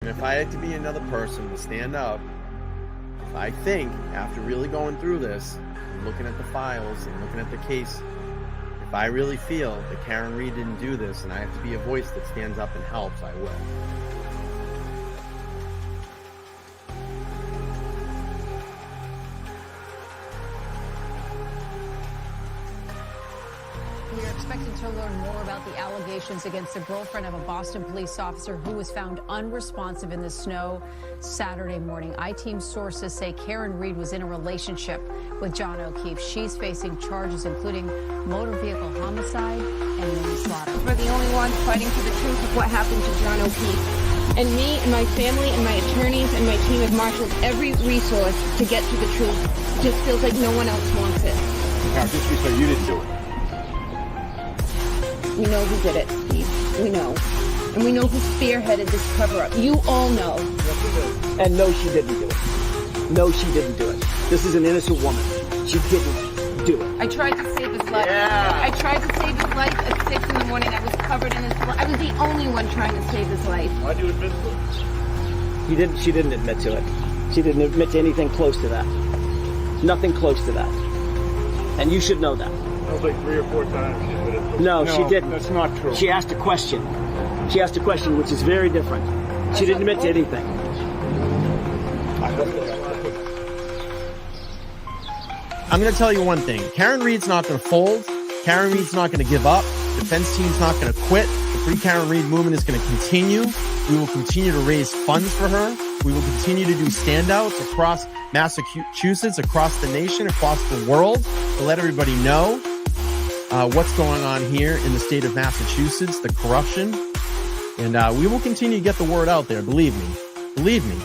if I had to be another person to stand up, I think after really going through this, and looking at the files and looking at the case, if I really feel that Karen Read didn't do this and I have to be a voice that stands up and helps, I will. We're expecting to learn more about the allegations against the girlfriend of a Boston police officer who was found unresponsive in the snow Saturday morning. I-Team sources say Karen Read was in a relationship with John O'Keefe. She's facing charges including motor vehicle homicide and manslaughter. We're the only ones fighting for the truth of what happened to John O'Keefe. And me and my family and my attorneys and my team have marshaled every resource to get to the truth. It just feels like no one else wants it. Karen, just be clear, you didn't do it. We know who did it, Steve. We know. And we know who spearheaded this cover-up. You all know. And no, she didn't do it. No, she didn't do it. This is an innocent woman. She didn't do it. I tried to save his life. Yeah. I tried to save his life at 6 in the morning. I was covered in his blood. I was the only one trying to save his life. Why'd you admit to it? She didn't admit to it. She didn't admit to anything close to that. Nothing close to that. And you should know that. That was like 3 or 4 times she admitted to it. No, she didn't. That's not true. She asked a question. She asked a question, which is very different. She didn't admit to anything. I'm going to tell you one thing. Karen Read's not going to fold. Karen Read's not going to give up. The defense team's not going to quit. The Free Karen Read movement is going to continue. We will continue to raise funds for her. We will continue to do standouts across Massachusetts, across the nation, across the world to let everybody know what's going on here in the state of Massachusetts, the corruption. And we will continue to get the word out there. Believe me. Believe me.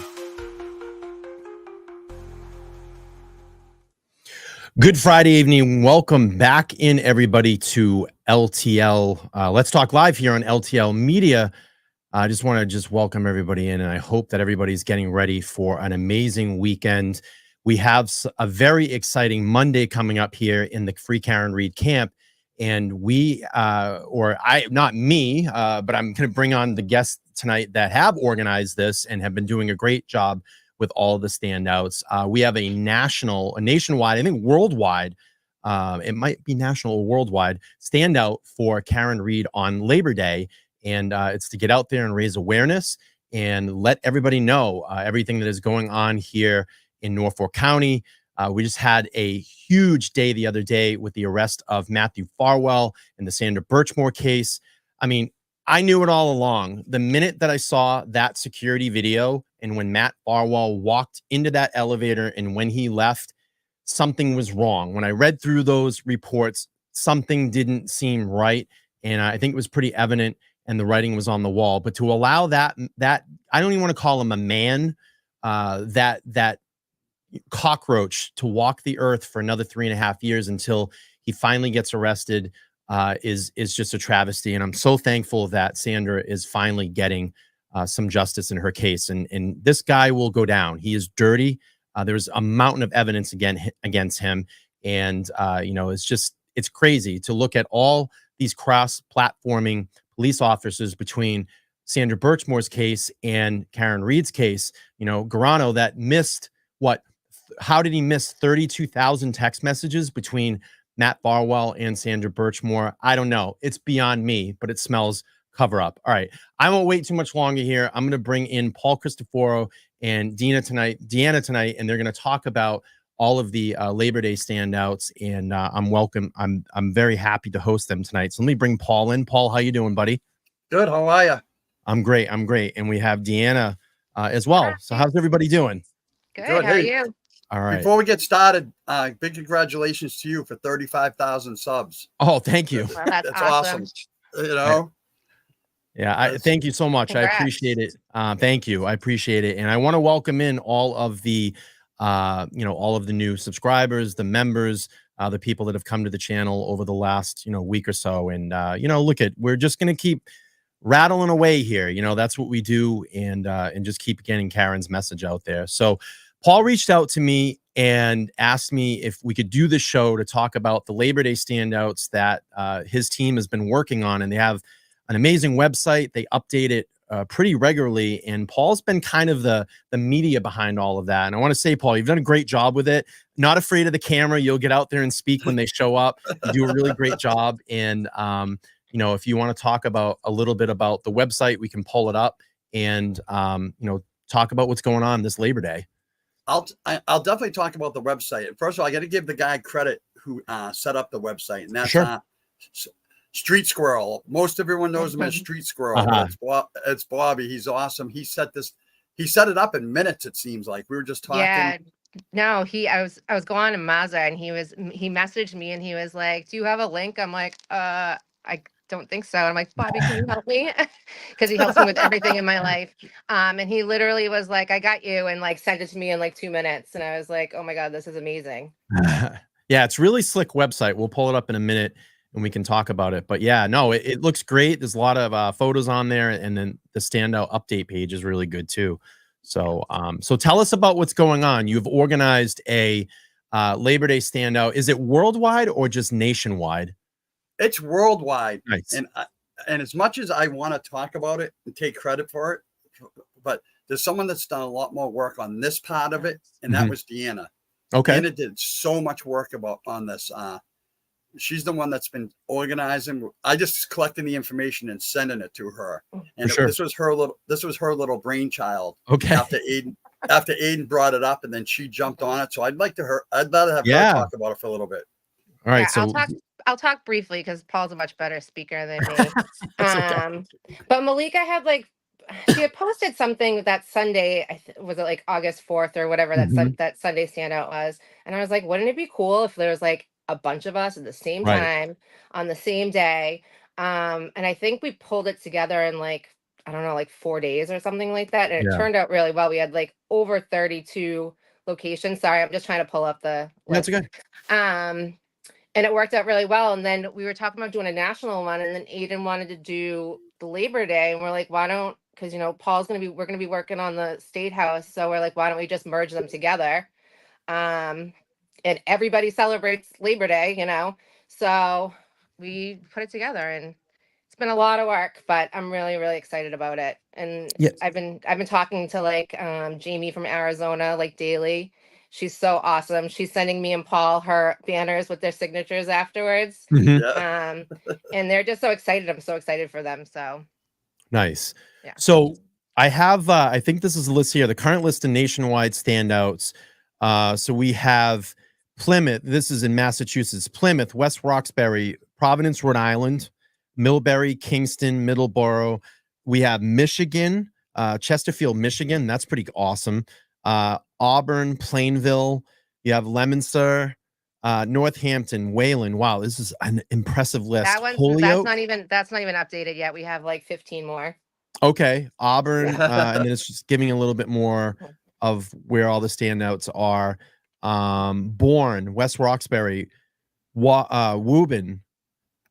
Good Friday evening. Welcome back in, everybody, to LTL. Let's Talk Live here on LTL Media. I just want to welcome everybody in, and I hope that everybody's getting ready for an amazing weekend. We have a very exciting Monday coming up here in the Free Karen Read camp, and not me, but I'm going to bring on the guests tonight that have organized this and have been doing a great job with all the standouts. We have a nationwide, I think worldwide, it might be national or worldwide, standout for Karen Read on Labor Day. And it's to get out there and raise awareness and let everybody know everything that is going on here in Norfolk County. We just had a huge day the other day with the arrest of Matthew Farwell in the Sandra Birchmore case. I mean, I knew it all along. The minute that I saw that security video and when Matt Farwell walked into that elevator and when he left, something was wrong. When I read through those reports, something didn't seem right. And I think it was pretty evident and the writing was on the wall. But to allow that I don't even want to call him a man, that cockroach to walk the earth for another 3.5 years until he finally gets arrested is just a travesty. And I'm so thankful that Sandra is finally getting some justice in her case. And this guy will go down. He is dirty. There's a mountain of evidence against him. And, it's crazy to look at all these cross-platforming police officers between Sandra Birchmore's case and Karen Read's case. Garano that missed how did he miss 32,000 text messages between Matt Farwell and Sandra Birchmore? I don't know. It's beyond me, but it smells cover up. All right. I won't wait too much longer here. I'm going to bring in Paul Cristoforo and Deanna tonight, and they're going to talk about all of the Labor Day standouts. And I'm very happy to host them tonight. So let me bring Paul in. Paul, how you doing, buddy? Good. How are you? I'm great. And we have Deanna as well. So how's everybody doing? Good. How are you? All right. Before we get started, big congratulations to you for 35,000 subs. Oh, thank you. Well, that's awesome. Yeah, thank you so much. Congrats. I appreciate it. Thank you. I appreciate it. And I want to welcome in all of the new subscribers, the members, the people that have come to the channel over the last, week or so. And, we're just going to keep rattling away here. That's what we do. And just keep getting Karen's message out there. So Paul reached out to me and asked me if we could do this show to talk about the Labor Day standouts that his team has been working on. And they have an amazing website. They update it pretty regularly, and Paul's been kind of the media behind all of that. And I want to say, Paul, you've done a great job with it. Not afraid of the camera. You'll get out there and speak when they show up. You do a really great job. And you know, if you want to talk about a little bit about the website, we can pull it up and you know, talk about what's going on this Labor Day. I'll definitely talk about the website. First of all, I got to give the guy credit who set up the website, and that's Sure. Street Squirrel. Most everyone knows him as Street Squirrel. But it's Bobby. He's awesome. He set it up in minutes. It seems like we were just talking. Yeah. No, I was going to Maza, and he messaged me and he was like, "Do you have a link?" I'm like, I don't think so. I'm like, "Bobby, can you help me?" Because he helps me with everything in my life. And he literally was like, "I got you," and like sent it to me in like 2 minutes. And I was like, "Oh my God, this is amazing." Yeah, it's really slick website. We'll pull it up in a minute and we can talk about it. But yeah, no, it looks great. There's a lot of photos on there, and then the Standout update page is really good too. So, so tell us about what's going on. You've organized a Labor Day Standout. Is it worldwide or just nationwide? It's worldwide. Nice. And as much as I want to talk about it and take credit for it, but there's someone that's done a lot more work on this part of it, and that was Deanna. Okay. Deanna did so much work on this. She's the one that's been organizing. I just collecting the information and sending it to her. And this was her little brainchild. Okay. After Aiden brought it up, and then she jumped on it. So I'd rather have her talk about it for a little bit. All right. Yeah, So I'll talk briefly because Paul's a much better speaker than me. But Malika had she had posted something that Sunday. Was it like August 4th or whatever that Sunday Standout was? And I was like, wouldn't it be cool if there was like a bunch of us at the same time on the same day? And I think we pulled it together in like, I don't know, like 4 days or something like that. And it turned out really well. We had like over 32 locations. Sorry, I'm just trying to pull up the list. That's okay. And it worked out really well. And then we were talking about doing a national one, and then Aiden wanted to do the Labor Day, and we're like, why don't, because you know, we're going to be working on the State House. So we're like, why don't we just merge them together? And everybody celebrates Labor Day, you know? So we put it together, and it's been a lot of work, but I'm really, really excited about it. And I've been talking to like Jamie from Arizona, like daily. She's so awesome. She's sending me and Paul her banners with their signatures afterwards. And they're just so excited. I'm so excited for them. So nice. Yeah. So I have, I think this is the list here, the current list of nationwide standouts. So we have Plymouth. This is in Massachusetts. Plymouth, West Roxbury, Providence, Rhode Island, Millbury, Kingston, Middleborough. We have Michigan, Chesterfield, Michigan. That's pretty awesome. Auburn, Plainville. You have Leominster, Northampton, Wayland. Wow, this is an impressive list. That's not even updated yet. We have like 15 more. Okay, Auburn, and then it's just giving a little bit more of where all the standouts are. Bourne, West Roxbury, Woburn,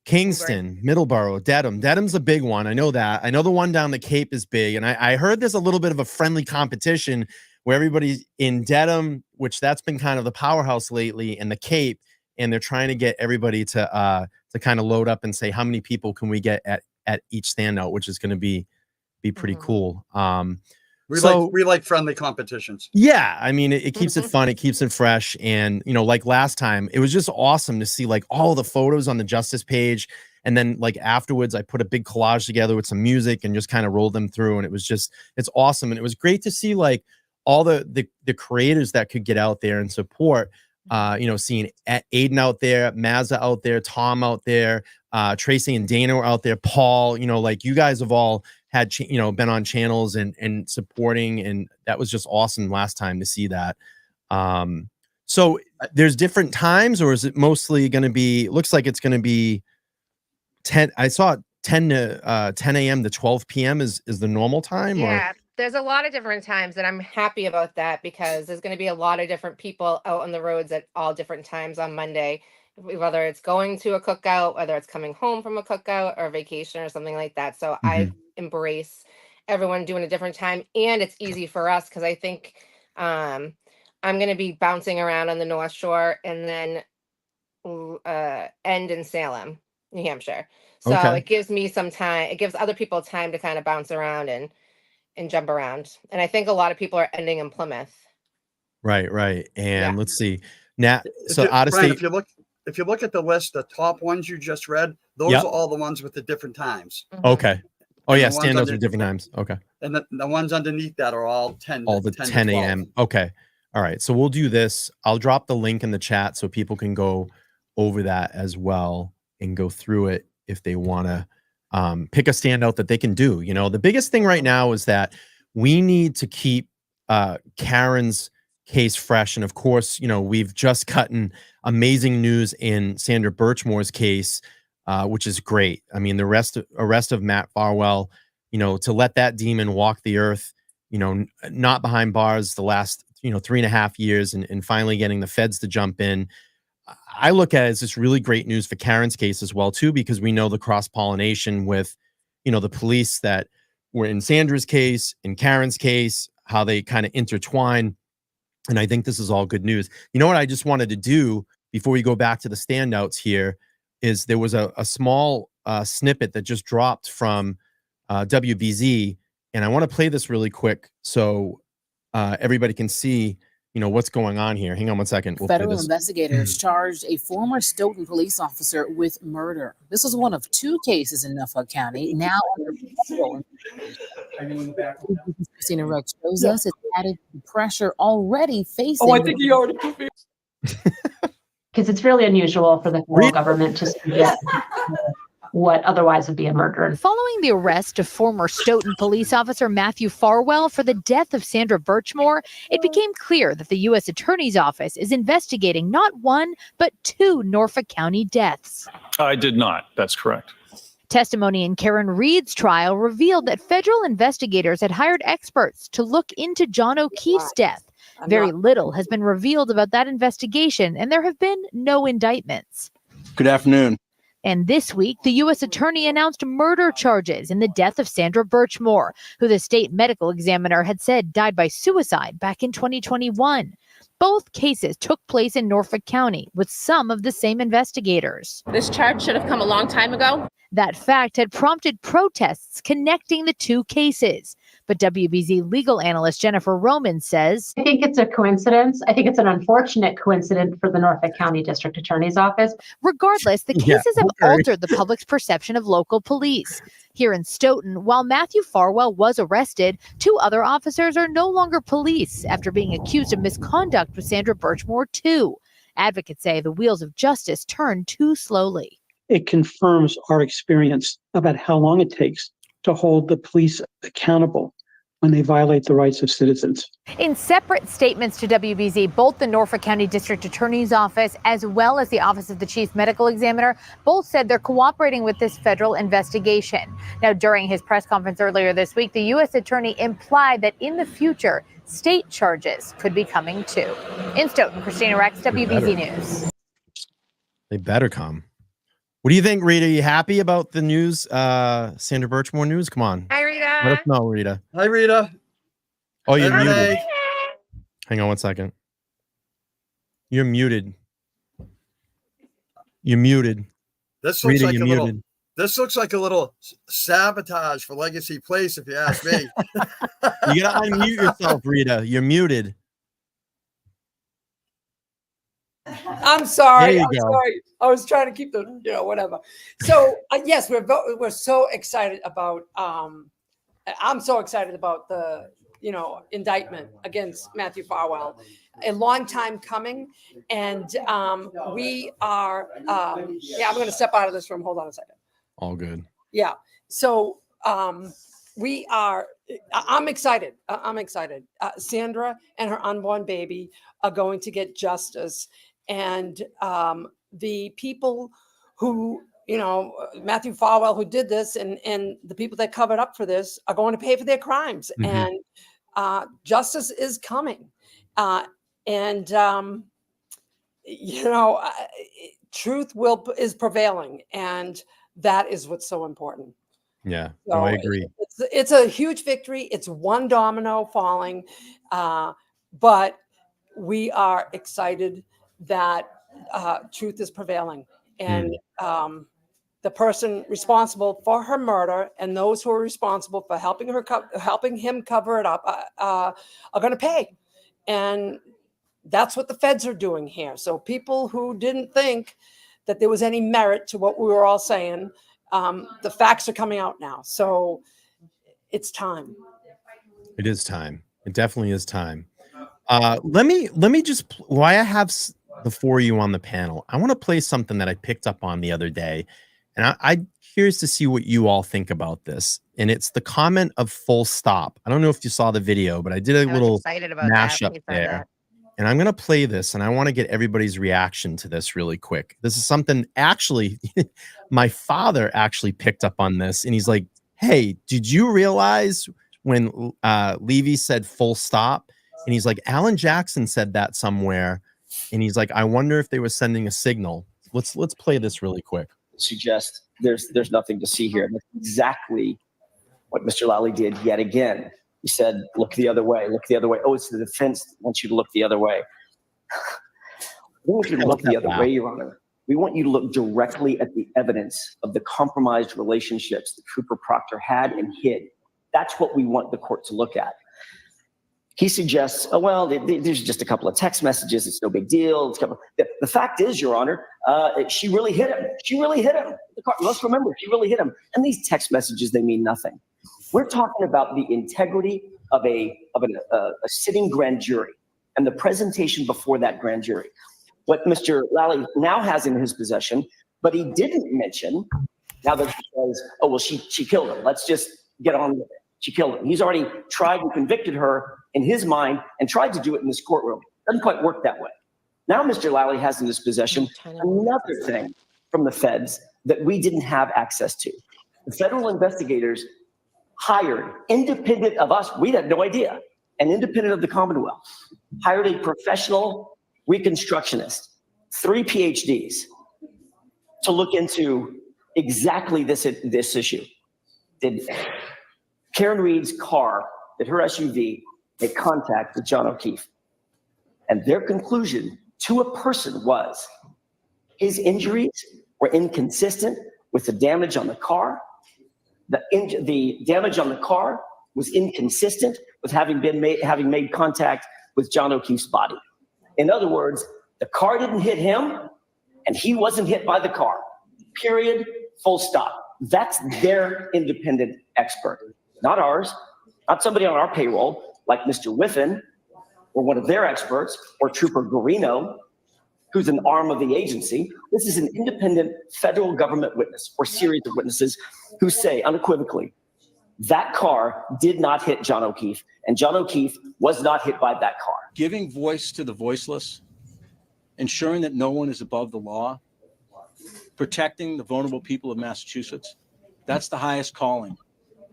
Kingston, Middleborough, Dedham. Dedham's a big one. I know that. I know the one down the Cape is big, and I heard there's a little bit of a friendly competition where everybody's in Dedham, which that's been kind of the powerhouse lately, and the Cape, and they're trying to get everybody to kind of load up and say how many people can we get at each standout, which is going to be pretty cool. We like friendly competitions. Yeah, I mean, it keeps it fun, it keeps it fresh, and you know, like last time, it was just awesome to see like all the photos on the Justice page, and then like afterwards, I put a big collage together with some music and just kind of rolled them through, and it's awesome, and it was great to see like all the creators that could get out there and support. You know, seeing Aiden out there, Maza out there, Tom out there, Tracy and Dana were out there, Paul. You know, like you guys have all had been on channels and supporting, and that was just awesome last time to see that. So there's different times, or is it mostly going to be? Looks like it's going to be 10. I saw 10 a.m. to 12 p.m. is the normal time. Yeah. Or? There's a lot of different times, and I'm happy about that because there's going to be a lot of different people out on the roads at all different times on Monday, whether it's going to a cookout, whether it's coming home from a cookout or vacation or something like that. So I embrace everyone doing a different time, and it's easy for us because I think I'm going to be bouncing around on the North Shore and then end in Salem, New Hampshire. So Okay. it gives me some time. It gives other people time to kind of bounce around and jump around. And I think a lot of people are ending in Plymouth. Right. Right. Yeah. And let's see now. If So you, out of Brian, state. if you look at the list, the top ones you just read, those Yep. are all the ones with the different times. Okay. Oh And yeah, the ones standouts under- are different times. Okay. And the ones underneath that are all 10. All the 10 to 12. a.m. Okay. All right. So we'll do this. I'll drop the link in the chat so people can go over that as well and go through it if they want to pick a standout that they can do. You know, the biggest thing right now is that we need to keep Karen's case fresh. And of course, you know, we've just gotten amazing news in Sandra Birchmore's case, which is great. I mean, the arrest of Matt Farwell, you know, to let that demon walk the earth, you know, not behind bars the last, you know, 3.5 years and finally getting the feds to jump in. I look at it as this really great news for Karen's case as well, too, because we know the cross-pollination with, you know, the police that were in Sandra's case, in Karen's case, how they kind of intertwine. And I think this is all good news. You know what I just wanted to do before we go back to the standouts here is there was a small snippet that just dropped from WBZ. And I want to play this really quick so everybody can see, you know, what's going on here. Hang on one second. We'll Federal investigators charged a former Stoughton police officer with murder. This was one of 2 cases in Norfolk County. Now, Christina Rex shows us it's added to the pressure already facing. Oh, I think he already put me. Because it's really unusual for the federal government to suggest what otherwise would be a murder. Following the arrest of former Stoughton police officer Matthew Farwell for the death of Sandra Birchmore, it became clear that the U.S. Attorney's Office is investigating not 1, but 2 Norfolk County deaths. I did not. That's correct. Testimony in Karen Reed's trial revealed that federal investigators had hired experts to look into John O'Keefe's death. Very little has been revealed about that investigation, and there have been no indictments. Good afternoon. And this week, the U.S. Attorney announced murder charges in the death of Sandra Birchmore, who the state medical examiner had said died by suicide back in 2021. Both cases took place in Norfolk County with some of the same investigators. This charge should have come a long time ago. That fact had prompted protests connecting the 2 cases. But WBZ legal analyst Jennifer Roman says, I think it's a coincidence. I think it's an unfortunate coincidence for the Norfolk County District Attorney's Office. Regardless, the cases have altered the public's perception of local police. Here in Stoughton, while Matthew Farwell was arrested, 2 other officers are no longer police after being accused of misconduct with Sandra Birchmore, too. Advocates say the wheels of justice turn too slowly. It confirms our experience about how long it takes to hold the police accountable when they violate the rights of citizens. In separate statements to WBZ, both the Norfolk County District Attorney's Office as well as the Office of the Chief Medical Examiner both said they're cooperating with this federal investigation. Now, during his press conference earlier this week, the U.S. Attorney implied that in the future, state charges could be coming too. In Stoughton, Christina Rex, WBZ News. They better come. What do you think, Rita? Are you happy about the news? Sandra Birchmore news? Come on. Hi, Rita. Let us know, Rita. Hi, Rita. Oh, you're Hey. muted. Hang on one second. You're muted. You're muted. This looks Rita, like you're a little. muted. This looks like a little sabotage for Legacy Place, if you ask me. You gotta unmute yourself, Rita. You're muted. I'm sorry. There I'm you go. sorry. I was trying to keep the, whatever. So yes, we're so excited about. I'm so excited about the, indictment against Matthew Farwell. A long time coming, and we are. I'm going to step out of this room. Hold on a second. All good. Yeah. So we are. I'm excited. I'm excited. Sandra and her unborn baby are going to get justice. And the people who, Matthew Farwell, who did this, and the people that covered up for this are going to pay for their crimes. Mm-hmm. And justice is coming. Truth is prevailing. And that is what's so important. Yeah, So no, I agree. It's a huge victory. It's one domino falling. But we are excited that truth is prevailing. And the person responsible for her murder and those who are responsible for helping him cover it up are going to pay. And that's what the feds are doing here. So people who didn't think that there was any merit to what we were all saying, the facts are coming out now. So it's time. It is time. It definitely is time. Let me just, while I have the four of you on the panel, I want to play something that I picked up on the other day. And I'm curious to see what you all think about this. And it's the comment of full stop. I don't know if you saw the video, but I did a little mashup there. And I'm going to play this, and I want to get everybody's reaction to this really quick. This is something actually, my father actually picked up on this, and he's like, hey, did you realize when Levy said full stop? And he's like, Alan Jackson said that somewhere. And he's like, I wonder if they were sending a signal. Let's play this really quick. Suggest there's nothing to see here. That's exactly what Mr. Lally did yet again. He said, look the other way, look the other way. Oh, it's the defense that wants you to look the other way. We want you to look the other way, Your Honor. We want you to look directly at the evidence of the compromised relationships that Trooper Proctor had and hid. That's what we want the court to look at. He suggests, oh, well, there's just a couple of text messages. It's no big deal. The fact is, Your Honor, she really hit him. She really hit him. Let's remember, she really hit him. And these text messages, they mean nothing. We're talking about the integrity of a sitting grand jury and the presentation before that grand jury. What Mr. Lally now has in his possession, but he didn't mention, now that he says, oh, well, she killed him. Let's just get on with it. She killed him. He's already tried and convicted her in his mind and tried to do it in this courtroom. Doesn't quite work that way. Now Mr. Lally has in his possession another thing from the feds that we didn't have access to. The federal investigators hired, independent of us, we had no idea, and independent of the Commonwealth, hired a professional reconstructionist, 3 PhDs, to look into exactly this issue. Did Karen Reed's car, did her SUV make contact with John O'Keefe? And their conclusion to a person was his injuries were inconsistent with the damage on the car. The damage on the car was inconsistent with having made contact with John O'Keefe's body. In other words, the car didn't hit him, and he wasn't hit by the car. Period. Full stop. That's their independent expert, not ours, not somebody on our payroll like Mr. Whiffen or one of their experts or Trooper Guarino, who's an arm of the agency. This is an independent federal government witness or series of witnesses who say unequivocally that car did not hit John O'Keefe, and John O'Keefe was not hit by that car. Giving voice to the voiceless, ensuring that no one is above the law, protecting the vulnerable people of Massachusetts, that's the highest calling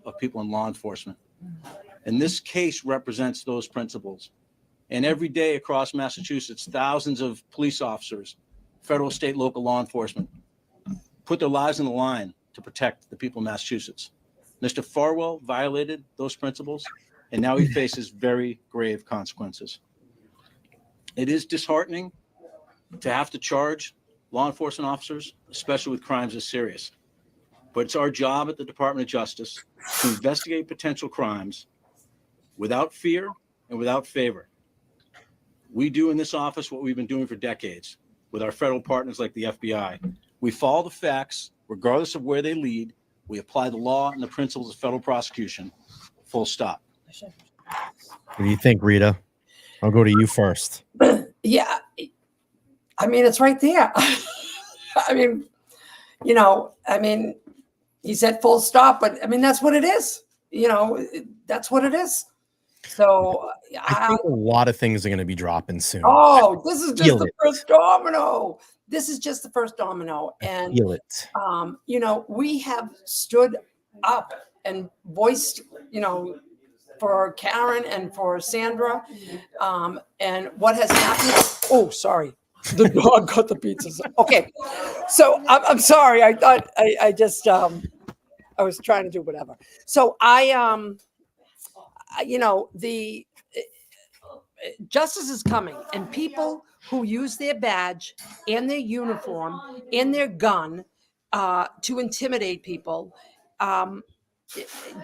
of people in law enforcement. And this case represents those principles. And every day across Massachusetts, thousands of police officers, federal, state, local law enforcement, put their lives on the line to protect the people of Massachusetts. Mr. Farwell violated those principles, and now he faces very grave consequences. It is disheartening to have to charge law enforcement officers, especially with crimes as serious. But it's our job at the Department of Justice to investigate potential crimes without fear and without favor. We do in this office what we've been doing for decades with our federal partners like the FBI. We follow the facts, regardless of where they lead. We apply the law and the principles of federal prosecution. Full stop. What do you think, Rita? I'll go to you first. Yeah. I mean, it's right there. I mean, he said full stop, but I mean, that's what it is. That's what it is. So I think a lot of things are going to be dropping soon. Oh, this is just the first domino. This is just the first domino. And, feel it. We have stood up and voiced, for Karen and for Sandra. And what has happened? Oh, sorry. The dog got the pizzas. Okay. So I'm sorry. I thought I just, I was trying to do whatever. So the justice is coming, and people who use their badge and their uniform and their gun to intimidate people.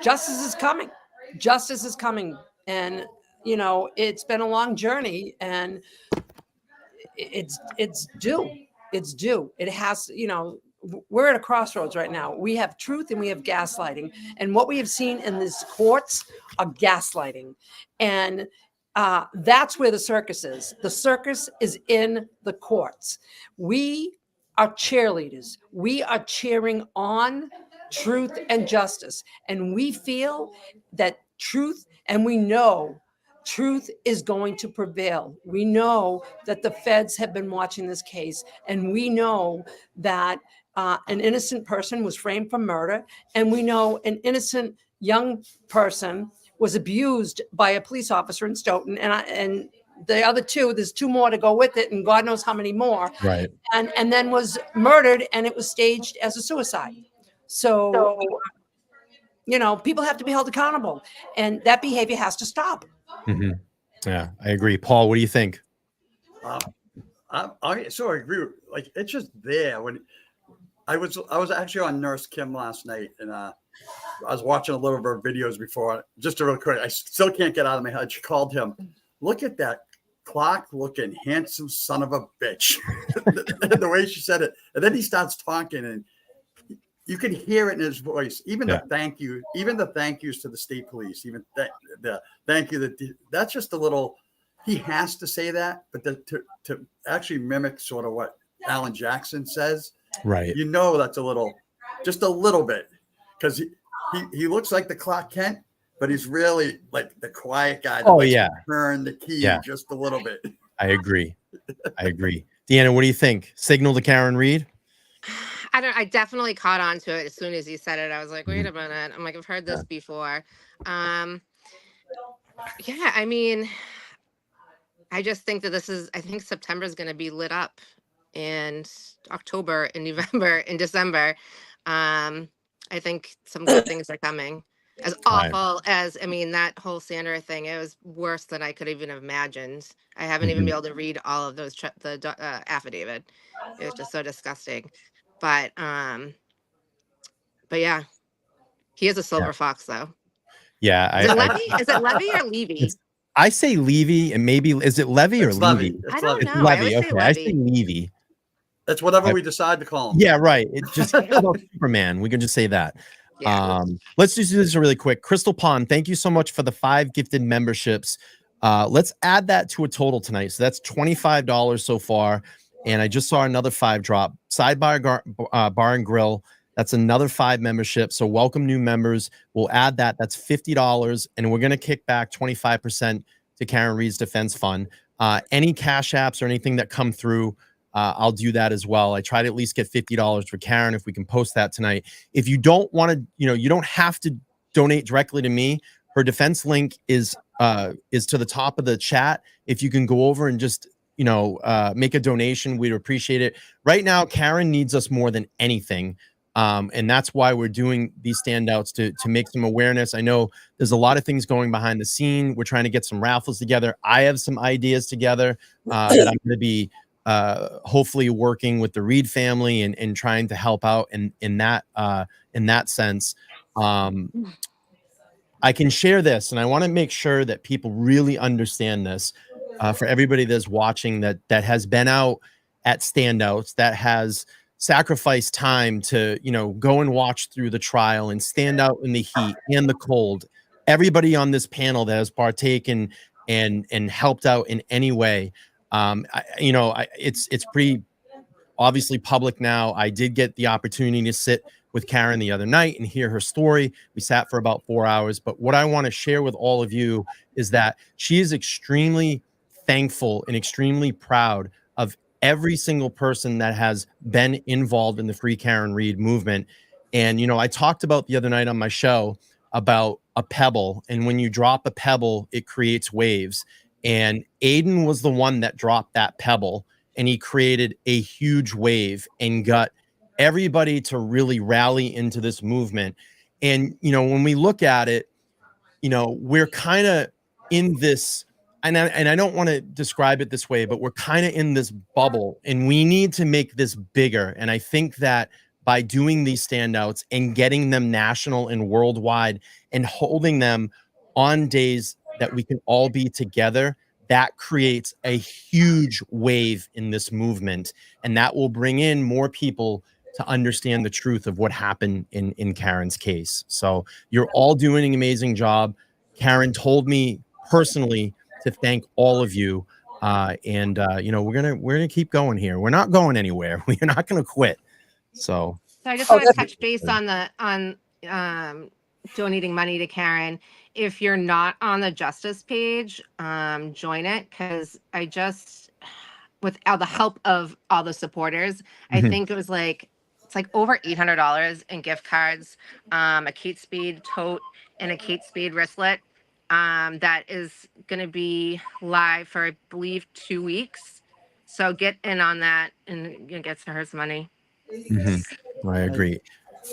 Justice is coming. Justice is coming. And, you know, it's been a long journey, and it's due. It's due. It has, you know, we're at a crossroads right now. We have truth and we have gaslighting. And what we have seen in these courts are gaslighting. And that's where the circus is. The circus is in the courts. We are cheerleaders. We are cheering on truth and justice. And we feel that truth, and we know truth is going to prevail. We know that the feds have been watching this case, and we know that an innocent person was framed for murder, and we know an innocent young person was abused by a police officer in Stoughton, and the other two, there's two more to go with it, and God knows how many more. Right. And then was murdered, and it was staged as a suicide. So you know, people have to be held accountable, and that behavior has to stop. Mm-hmm. Yeah, I agree. Paul, what do you think? I so I agree. Like, it's just there. When I was actually on Nurse Kim last night, and I was watching a little of her videos before. Just real quick, I still can't get out of my head. She called him, "Look at that clock-looking handsome son of a bitch." The way she said it, and then he starts talking, and you can hear it in his voice. Even the thank you, even the thank yous to the state police, even the thank you. That's just a little. He has to say that, but to actually mimic sort of what Alan Jackson says, right? You know, that's just a little bit, because he looks like the Clark Kent, but he's really like the quiet guy that turn the key just a little bit. I agree. Deanna, what do you think? Signal to Karen Reed? I definitely caught on to it as soon as he said it. I was like, wait a minute. I'm like, I've heard this before. Yeah, I mean, I just think that I think September is going to be lit up, and October and November and December. I think some good things are coming. As awful as, I mean, that whole Sandra thing, it was worse than I could even have imagined. I haven't even been able to read all of those, the affidavit. It was just so disgusting. But yeah, he is a silver fox, though. Yeah. Is it Levy or Levy? I say Levy, and maybe, is it Levy or Levy? I don't know. Levy. Okay, I say Levy. That's whatever we decide to call him. Yeah, right. It's just Superman. We can just say that. Yeah. Let's just do this really quick. Crystal Pond, thank you so much for the 5 gifted memberships. Let's add that to a total tonight. So that's $25 so far. And I just saw another 5 drop. Sidebar Bar and Grill. That's another 5 memberships. So welcome new members. We'll add that. That's $50. And we're going to kick back 25% to Karen Reed's Defense Fund. Any cash apps or anything that come through, I'll do that as well. I try to at least get $50 for Karen if we can post that tonight. If you don't want to, you don't have to donate directly to me. Her defense link is to the top of the chat. If you can go over and just, make a donation, we'd appreciate it. Right now, Karen needs us more than anything. And that's why we're doing these standouts to make some awareness. I know there's a lot of things going behind the scene. We're trying to get some raffles together. I have some ideas together that I'm going to be hopefully working with the Reed family and trying to help out in that sense. I can share this, and I want to make sure that people really understand this for everybody that's watching that has been out at Standouts, that has sacrificed time to go and watch through the trial and stand out in the heat and the cold. Everybody on this panel that has partaken and helped out in any way. It's pretty obviously public now. I did get the opportunity to sit with Karen the other night and hear her story. We sat for about 4 hours. But what I want to share with all of you is that she is extremely thankful and extremely proud of every single person that has been involved in the Free Karen Reed movement. And, I talked about the other night on my show about a pebble. And when you drop a pebble, it creates waves. And Aiden was the one that dropped that pebble, and he created a huge wave and got everybody to really rally into this movement. And, when we look at it, we're kind of in this, and I don't want to describe it this way, but we're kind of in this bubble, and we need to make this bigger. And I think that by doing these standouts and getting them national and worldwide and holding them on days that we can all be together, that creates a huge wave in this movement. And that will bring in more people to understand the truth of what happened in Karen's case. So you're all doing an amazing job. Karen told me personally to thank all of you. You know, we're gonna keep going here. We're not going anywhere. We're not gonna quit. So I just want to touch base on donating money to Karen. If you're not on the Justice page, join it, because with all the help of all the supporters, I think it's like over $800 in gift cards, a Kate Spade tote, and a Kate Spade wristlet. That is going to be live for, I believe, 2 weeks. So get in on that and get her some money. I agree.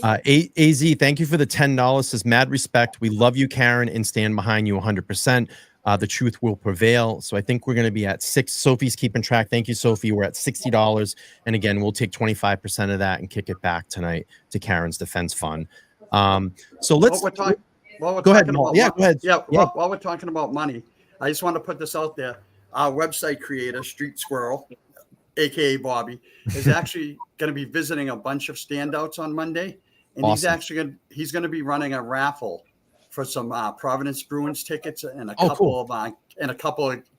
AZ, thank you for the $10. Says mad respect. We love you, Karen, and stand behind you 100%. The truth will prevail. So I think we're going to be at 6. Sophie's keeping track. Thank you, Sophie. We're at $60. And again, we'll take 25% of that and kick it back tonight to Karen's Defense Fund. So let's go ahead. While we're talking about money, I just want to put this out there. Our website creator, Street Squirrel, aka Bobby, is actually going to be visiting a bunch of standouts on Monday, and he's going to be running a raffle for some Providence Bruins tickets and a couple of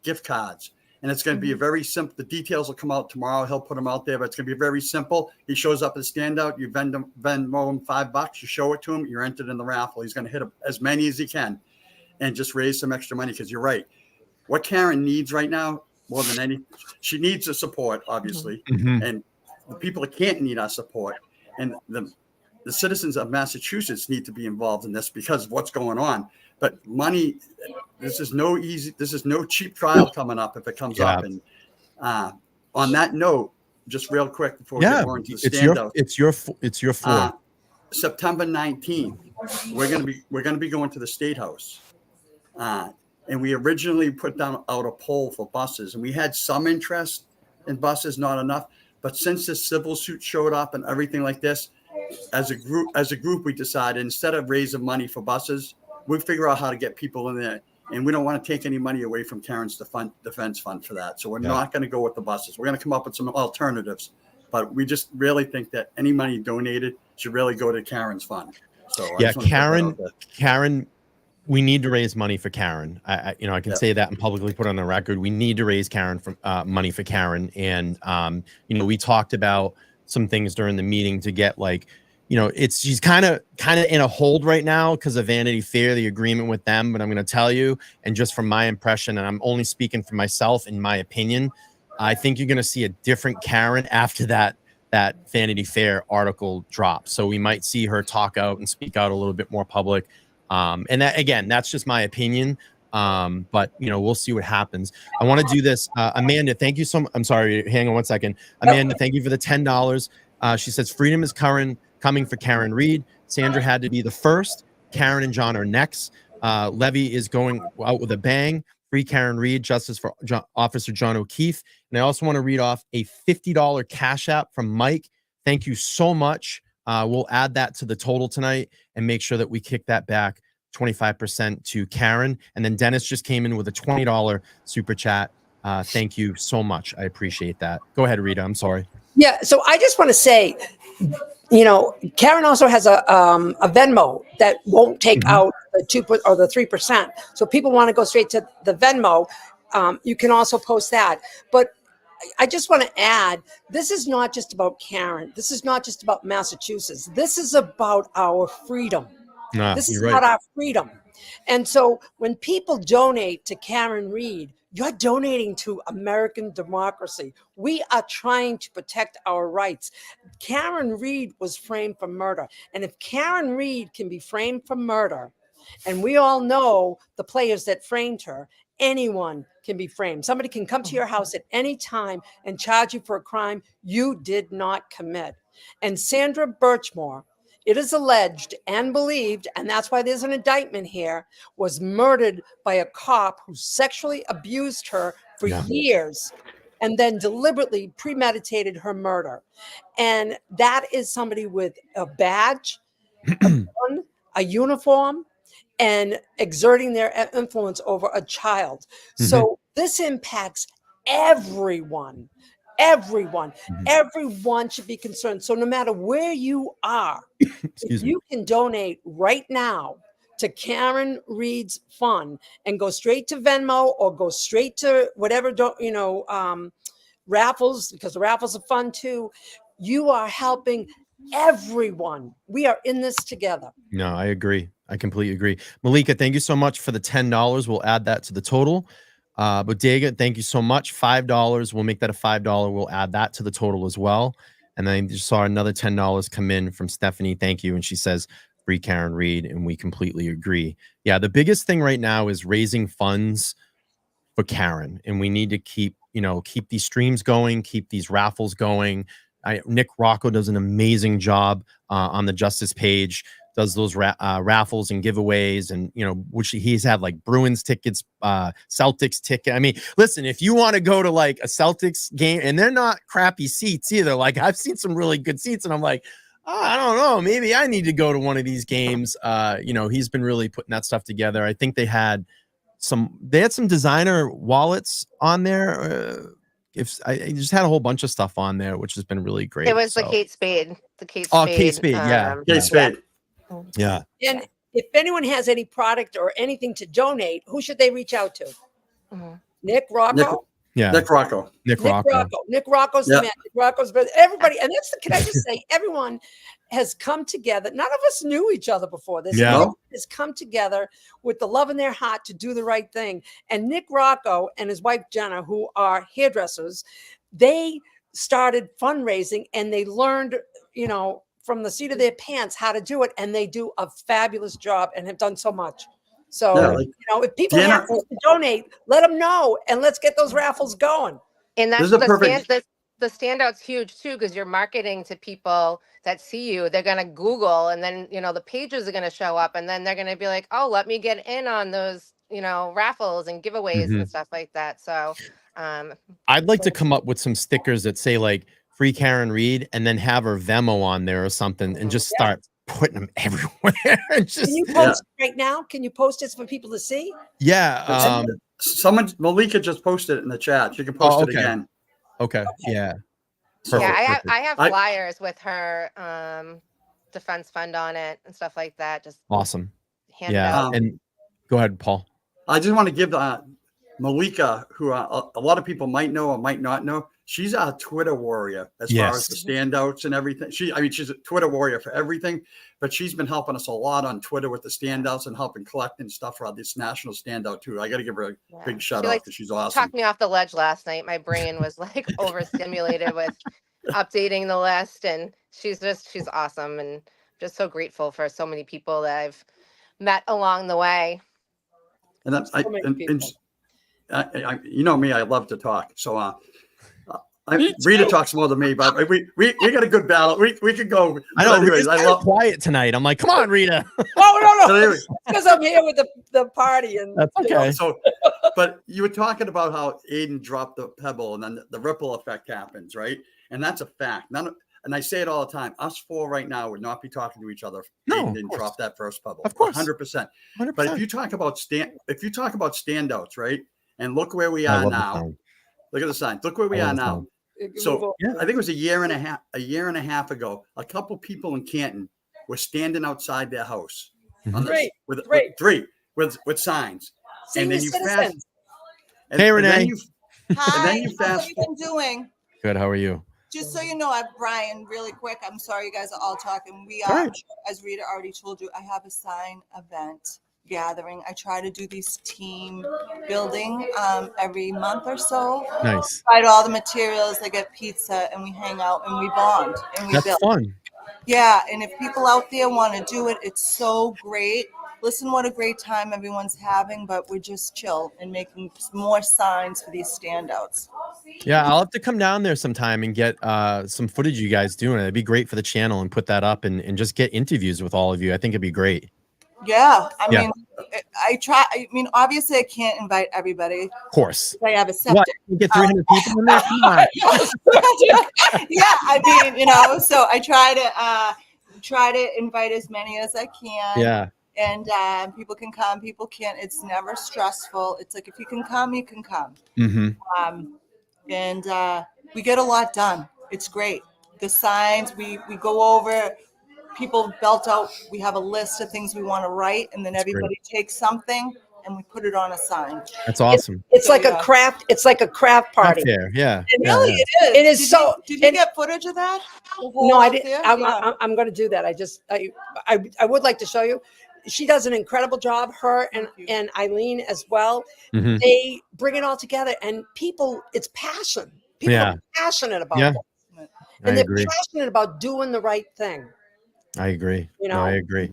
gift cards. And it's going to be a very simple. The details will come out tomorrow. He'll put them out there, but it's going to be very simple. He shows up at a standout. You Venmo him $5. You show it to him. You're entered in the raffle. He's going to hit as many as he can, and just raise some extra money. Because you're right. What Karen needs right now, more than anything, she needs the support, obviously, and the people that can't need our support, and the citizens of Massachusetts need to be involved in this because of what's going on. But money, this is no cheap trial coming up if it comes up. And on that note, just real quick before we get more into the standout, it's your floor. September 19th, we're gonna be going to the State House. And we originally put out a poll for buses, and we had some interest in buses, not enough. But since this civil suit showed up and everything like this, as a group, we decided instead of raising money for buses, we'll figure out how to get people in there. And we don't want to take any money away from Karen's Defense Fund for that. So we're not going to go with the buses. We're going to come up with some alternatives. But we just really think that any money donated should really go to Karen's fund. So Karen, we need to raise money for Karen. I can say that and publicly put on the record. We need to raise money for Karen. And, we talked about some things during the meeting to get she's kind of in a hold right now because of Vanity Fair, the agreement with them. But I'm going to tell you, and just from my impression, and I'm only speaking for myself, in my opinion, I think you're going to see a different Karen after that Vanity Fair article drops. So we might see her talk out and speak out a little bit more public. And that, again, that's just my opinion. But we'll see what happens. I want to do this. Amanda, thank you so much. I'm sorry. Hang on one second. Amanda, thank you for the $10. She says, freedom is coming for Karen Reed. Sandra had to be the first. Karen and John are next. Levy is going out with a bang. Free Karen Reed, justice for Officer John O'Keefe. And I also want to read off a $50 Cash App from Mike. Thank you so much. We'll add that to the total tonight and make sure that we kick that back 25% to Karen. And then Dennis just came in with a $20 super chat. Thank you so much. I appreciate that. Go ahead, Rita. I'm sorry. Yeah. So I just want to say, Karen also has a Venmo that won't take out the 2 or the 3%. So people want to go straight to the Venmo. You can also post that. But I just want to add, this is not just about Karen. This is not just about Massachusetts. This is about our freedom. This is about our freedom. And so when people donate to Karen Reed, you're donating to American democracy. We are trying to protect our rights. Karen Reed was framed for murder. And if Karen Reed can be framed for murder, and we all know the players that framed her, anyone can be framed. Somebody can come to your house at any time and charge you for a crime you did not commit. And Sandra Birchmore, it is alleged and believed, and that's why there's an indictment here, was murdered by a cop who sexually abused her for years. and then deliberately premeditated her murder. And that is somebody with a badge, a gun, a uniform, and exerting their influence over a child. So this impacts everyone. Everyone should be concerned. So no matter where you are, if you can donate right now to Karen Reed's fund and go straight to Venmo or go straight to whatever, raffles, because the raffles are fun too. You are helping everyone. We are in this together. No, I agree. I completely agree. Malika, thank you so much for the $10. We'll add that to the total. Bodega, thank you so much. $5. We'll make that a $5. We'll add that to the total as well. And then I just saw another $10 come in from Stephanie. Thank you. And she says, free Karen Reed. And we completely agree. Yeah, the biggest thing right now is raising funds for Karen. And we need to keep these streams going, keep these raffles going. Nick Rocco does an amazing job on the Justice page, does those raffles and giveaways, and which he's had like Bruins tickets, Celtics ticket. I mean, listen, if you want to go to like a Celtics game, and they're not crappy seats either. Like I've seen some really good seats, and I'm like, oh, I don't know, maybe I need to go to one of these games. He's been really putting that stuff together. I think they had some designer wallets on there. I just had a whole bunch of stuff on there, which has been really great. It was the Kate Spade. Kate Spade, yeah. Kate Spade. Yeah. And if anyone has any product or anything to donate, who should they reach out to? Nick Rocco? Nick Rocco. Nick Rocco. Nick Rocco's the man. Nick Rocco's, but everybody, and can I just say, everyone has come together. None of us knew each other before this. Everyone has come together with the love in their heart to do the right thing. And Nick Rocco and his wife Jenna, who are hairdressers, they started fundraising and they learned, from the seat of their pants how to do it, and they do a fabulous job and have done so much. So, if people have to donate, let them know, and let's get those raffles going. And that's the Standout's huge too, because you're marketing to people that see you. They're going to Google, and then, the pages are going to show up, and then they're going to be like, oh, let me get in on those, raffles and giveaways and stuff like that. So I'd like to come up with some stickers that say like free Karen Reed, and then have her Venmo on there or something, and just start putting them everywhere. Can you post it right now? Can you post it for people to see? Yeah. Malika just posted it in the chat. You can post it again. Okay. Yeah. Perfect. I have flyers with her defense fund on it and stuff like that. Just awesome. And go ahead, Paul. I just want to give Malika, who a lot of people might know or might not know, she's our Twitter warrior as far as the standouts and everything. She's a Twitter warrior for everything, but she's been helping us a lot on Twitter with the standouts and helping collecting stuff for this national standout too. I got to give her a big shout out because she's awesome. Talked me off the ledge last night. My brain was like overstimulated with updating the list, and she's awesome, and just so grateful for so many people that I've met along the way. And that's you know me, I love to talk. So Rita talks more than me, but we got a good battle. We could go. I know. Anyways, I love quiet tonight. I'm like, come on, Rita. Oh no, because I'm here with the party, and that's okay. So, but you were talking about how Aiden dropped the pebble, and then the ripple effect happens, right? And that's a fact. And I say it all the time. Us four right now would not be talking to each other if Aiden didn't drop that first pebble. Of course, 100%. But if you talk about standouts, right? And look where we are now. Look at the sign. Look where we are now. So I think it was a year and a half ago, a couple people in Canton were standing outside their house with signs. And then you fast. Hey, Renee. Hi, how have you been doing? Good. How are you? Just so you know, Brian, really quick, I'm sorry you guys are all talking. We are, as Rita already told you, I have a sign event gathering. I try to do these team building every month or so. Nice. I buy all the materials, I get pizza, and we hang out and we bond and we build. That's fun. Yeah, and if people out there want to do it, it's so great. Listen, what a great time everyone's having, but we're just chill and making more signs for these standouts. Yeah, I'll have to come down there sometime and get some footage you guys doing. It'd be great for the channel and put that up and just get interviews with all of you. I think it'd be great. Yeah, I Yeah. mean, I try. I mean, obviously, I can't invite everybody. Of course. I have a What? septic. You get 300 people in there? Come on. Yeah, I mean, so I try to invite as many as I can. Yeah. And people can come, people can't. It's never stressful. It's like if you can come, you can come. Mm-hmm. And we get a lot done. It's great. The signs we go over. People belt out. We have a list of things we want to write, and then That's everybody takes something and we put it on a sign. That's awesome. It's So, like yeah. a craft. It's like a craft Not party. fair. Yeah. And Yeah, Really, yeah. it is. It is so. Did you get footage of that? The whole No, I out didn't. there? I'm going to do that. I would like to show you. She does an incredible job. Her and Eileen as well. Mhm. They bring it all together, and people. It's passion. People Yeah. are passionate about Yeah. this, I and they're agree. passionate about doing the right thing. I agree. You No, I know? agree.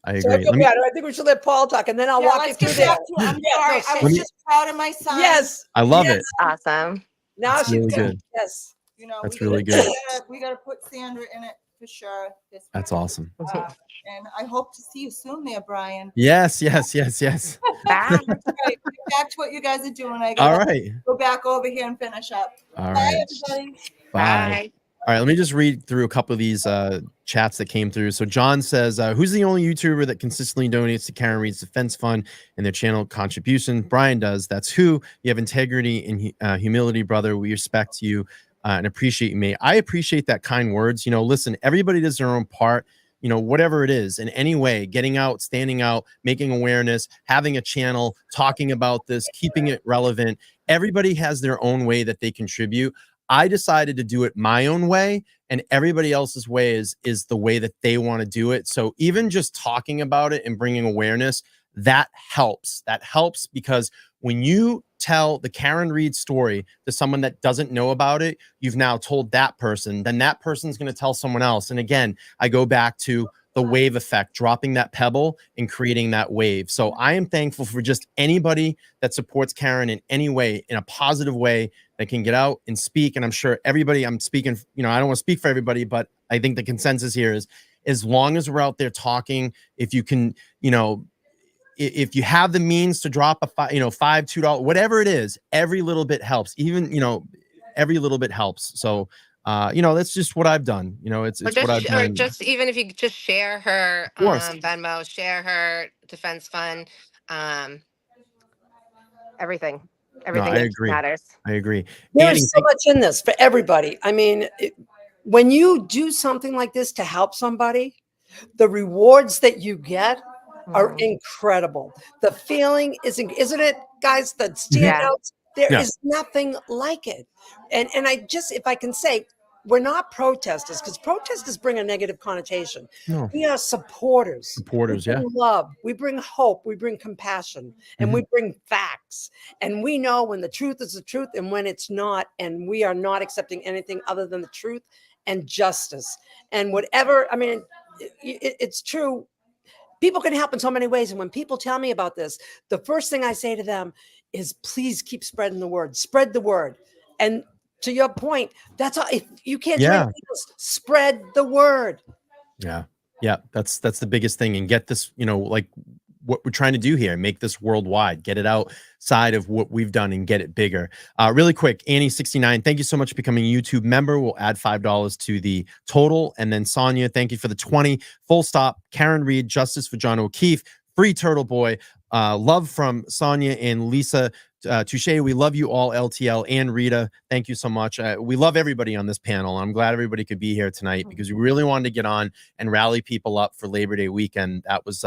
I So I agree. feel bad. I think we should let Paul talk, and then I'll walk you let's through get there. back to it. I'm sorry. I Let was me- just proud of my son. Yes. I love Yes. it. Awesome. Now That's she's really good. good. Yes. That's we really gotta- good. We got to put Sandra in it for sure. That's awesome. And I hope to see you soon there, Brian. Yes, yes, yes, yes. Bye. That's right. Get back to what you guys are doing. I All gotta right. go back over here and finish up. All Bye, right. everybody. Bye. All right, let me just read through a couple of these chats that came through. So John says, who's the only YouTuber that consistently donates to Karen Reed's defense fund and their channel contribution? Brian does. That's who. You have integrity and humility, brother. We respect you and appreciate you, mate. I appreciate that kind words. Listen, everybody does their own part. Whatever it is, in any way, getting out, standing out, making awareness, having a channel, talking about this, keeping it relevant. Everybody has their own way that they contribute. I decided to do it my own way, and everybody else's way is the way that they want to do it. So even just talking about it and bringing awareness, that helps. That helps because when you tell the Karen Reed story to someone that doesn't know about it, you've now told that person, then that person's going to tell someone else. And again, I go back to the wave effect, dropping that pebble and creating that wave. So I am thankful for just anybody that supports Karen in any way, in a positive way, that can get out and speak. And I'm sure everybody I'm speaking, I don't want to speak for everybody, but I think the consensus here is as long as we're out there talking, if you can, if you have the means to drop a $2, whatever it is, every little bit helps. Even, every little bit helps. So, that's just what I've done. It's what I've done. Or just even if you could just share her Venmo, share her defense fund, everything. Everything I agree. matters. I agree. There is so much in this for everybody. I mean, when you do something like this to help somebody, the rewards that you get are incredible. The feeling isn't it, guys? The standouts. There is nothing like it. And if I can say, we're not protesters because protesters bring a negative connotation. No. We are supporters. Supporters, we bring love. We bring hope. We bring compassion, and we bring facts. And we know when the truth is the truth and when it's not. And we are not accepting anything other than the truth and justice. And whatever, I mean, it's true. People can help in so many ways. And when people tell me about this, the first thing I say to them is, please keep spreading the word. Spread the word. And to your point, that's all. If you can't do anything else, spread the word. Yeah. That's the biggest thing. And get this, like what we're trying to do here, make this worldwide, get it outside of what we've done and get it bigger. Really quick, Annie69, thank you so much for becoming a YouTube member. We'll add $5 to the total. And then Sonia, thank you for the 20. Full stop. Karen Reed, justice for John O'Keefe, free Turtle Boy. Love from Sonia and Lisa Touche. We love you all, LTL and Rita. Thank you so much. We love everybody on this panel. I'm glad everybody could be here tonight because we really wanted to get on and rally people up for Labor Day weekend. That was,